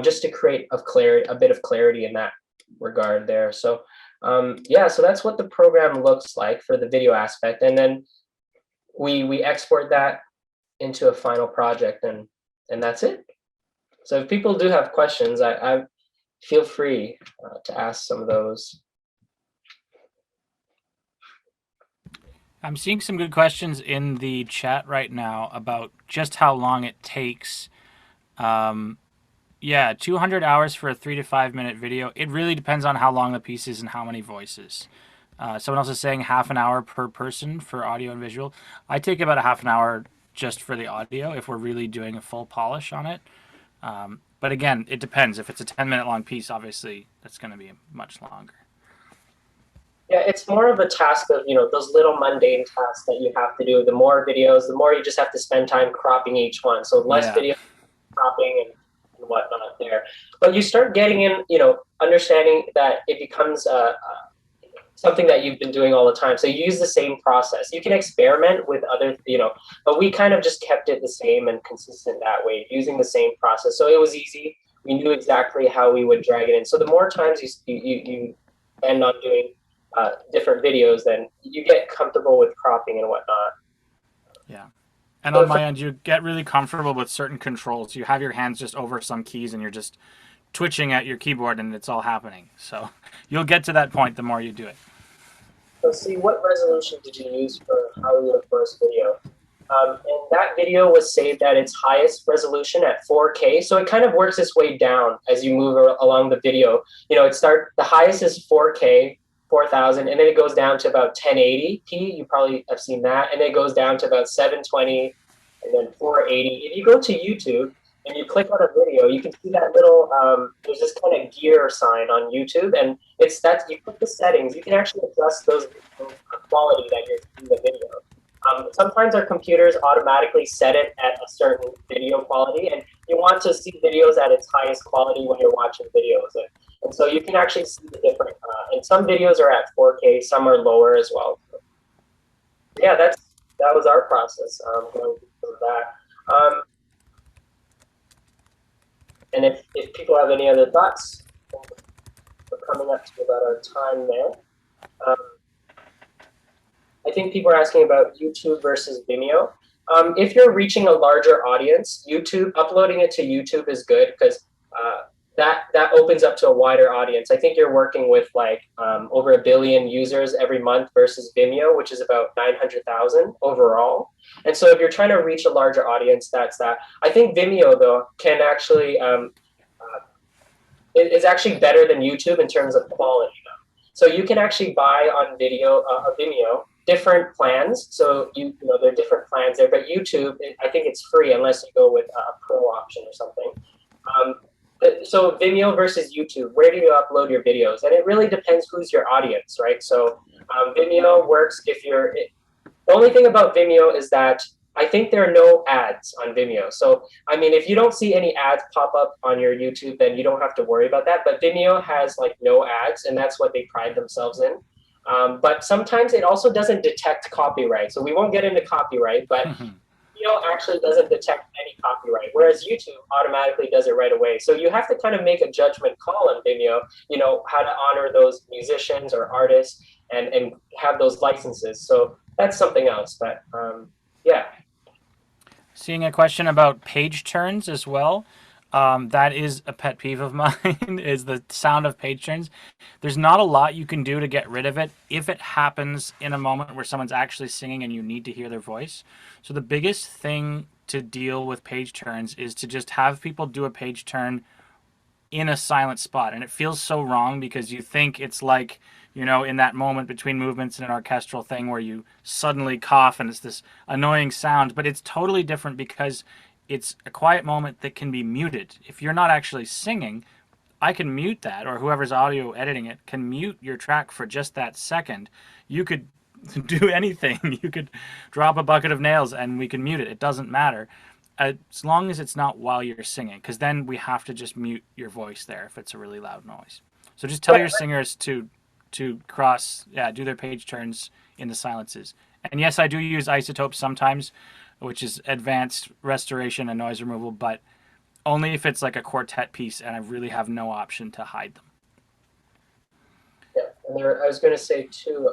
just to create a bit of clarity in that regard there. So yeah, so that's what the program looks like for the video aspect, and then we export that into a final project, and that's it. So if people do have questions, I feel free to ask some of those. I'm seeing some good questions in the chat right now about just how long it takes. Yeah, 200 hours for a 3 to 5 minute video. It really depends on how long the piece is and how many voices. Someone else is saying half an hour per person for audio and visual. I take about a half an hour just for the audio if we're really doing a full polish on it. But again, it depends. If it's a 10-minute long piece, obviously that's going to be much longer. Yeah, it's more of a task of, those little mundane tasks that you have to do. The more videos, the more you just have to spend time cropping each one. So less video cropping and whatnot there. But you start getting in, understanding that it becomes something that you've been doing all the time. So you use the same process. You can experiment with other, but we kind of just kept it the same and consistent that way, using the same process. So it was easy. We knew exactly how we would drag it in. So the more times you end on doing different videos, then you get comfortable with cropping and whatnot. Yeah. And on my end, you get really comfortable with certain controls. You have your hands just over some keys and you're just twitching at your keyboard and it's all happening. So you'll get to that point the more you do it. So see, what resolution did you use for your first video? And that video was saved at its highest resolution at 4K. So it kind of works its way down as you move along the video. The highest is 4K, 4000, and then it goes down to about 1080p. You probably have seen that. And then it goes down to about 720 and then 480. If you go to YouTube and you click on a video, you can see that little, there's this kind of gear sign on YouTube, and it's that you put the settings, you can actually adjust those quality that you're in the video. Sometimes our computers automatically set it at a certain video quality, and you want to see videos at its highest quality when you're watching videos. And so you can actually see the different, and some videos are at 4K, some are lower as well. Yeah, that was our process going through that. And if people have any other thoughts, we're coming up to about our time there. I think people are asking about YouTube versus Vimeo. If you're reaching a larger audience, uploading it to YouTube is good because that opens up to a wider audience. I think you're working with over 1 billion users every month versus Vimeo, which is about 900,000 overall. And so if you're trying to reach a larger audience, that's that. I think Vimeo though can actually is actually better than YouTube in terms of quality though. So you can actually buy on Vimeo different plans. So there are different plans there, but YouTube, I think it's free unless you go with a pro option or something. So Vimeo versus YouTube, where do you upload your videos? And it really depends who's your audience, right? So Vimeo works the only thing about Vimeo is that I think there are no ads on Vimeo. So, I mean, if you don't see any ads pop up on your YouTube, then you don't have to worry about that. But Vimeo has no ads, and that's what they pride themselves in. But sometimes it also doesn't detect copyright. So we won't get into copyright, but Vimeo actually doesn't detect any copyright, whereas YouTube automatically does it right away. So you have to kind of make a judgment call on Vimeo, how to honor those musicians or artists and have those licenses. So that's something else. But yeah. Seeing a question about page turns as well. That is a pet peeve of mine, is the sound of page turns. There's not a lot you can do to get rid of it if it happens in a moment where someone's actually singing and you need to hear their voice. So the biggest thing to deal with page turns is to just have people do a page turn in a silent spot. And it feels so wrong because you think it's like, in that moment between movements in an orchestral thing where you suddenly cough and it's this annoying sound, but it's totally different because it's a quiet moment that can be muted. If you're not actually singing, I can mute that, or whoever's audio editing it can mute your track for just that second. You could do anything. You could drop a bucket of nails and we can mute it. It doesn't matter. As long as it's not while you're singing, because then we have to just mute your voice there if it's a really loud noise. So just tell your singers to do their page turns in the silences. And yes, I do use isotopes sometimes, which is advanced restoration and noise removal, but only if it's like a quartet piece and I really have no option to hide them. Yeah, and I was going to say too,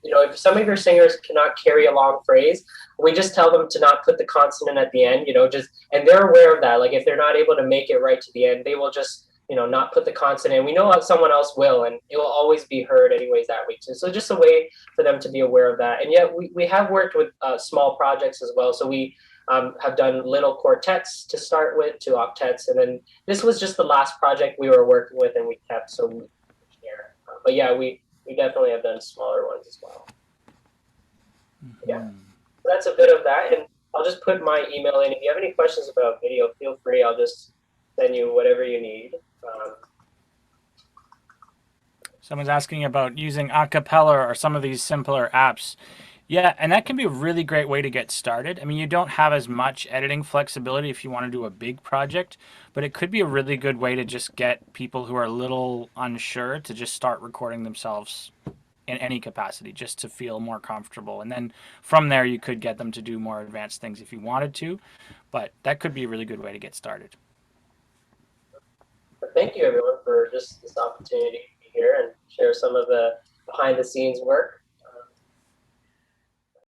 if some of your singers cannot carry a long phrase, we just tell them to not put the consonant at the end, and they're aware of that. Like if they're not able to make it right to the end, they will just, not put the consonant. And we know someone else will, and it will always be heard anyways that way too. So just a way for them to be aware of that. And yet we have worked with small projects as well. So we have done little quartets to start with, to octets, and then this was just the last project we were working with, and we kept so. But yeah, we definitely have done smaller ones as well. Yeah, so that's a bit of that, and I'll just put my email in. If you have any questions about video, feel free. I'll just send you whatever you need. Someone's asking about using Acapella or some of these simpler apps. Yeah, and that can be a really great way to get started. I mean, you don't have as much editing flexibility if you want to do a big project, but it could be a really good way to just get people who are a little unsure to just start recording themselves in any capacity, just to feel more comfortable. And then from there, you could get them to do more advanced things if you wanted to, but that could be a really good way to get started. But thank you, everyone, for just this opportunity to be here and share some of the behind-the-scenes work.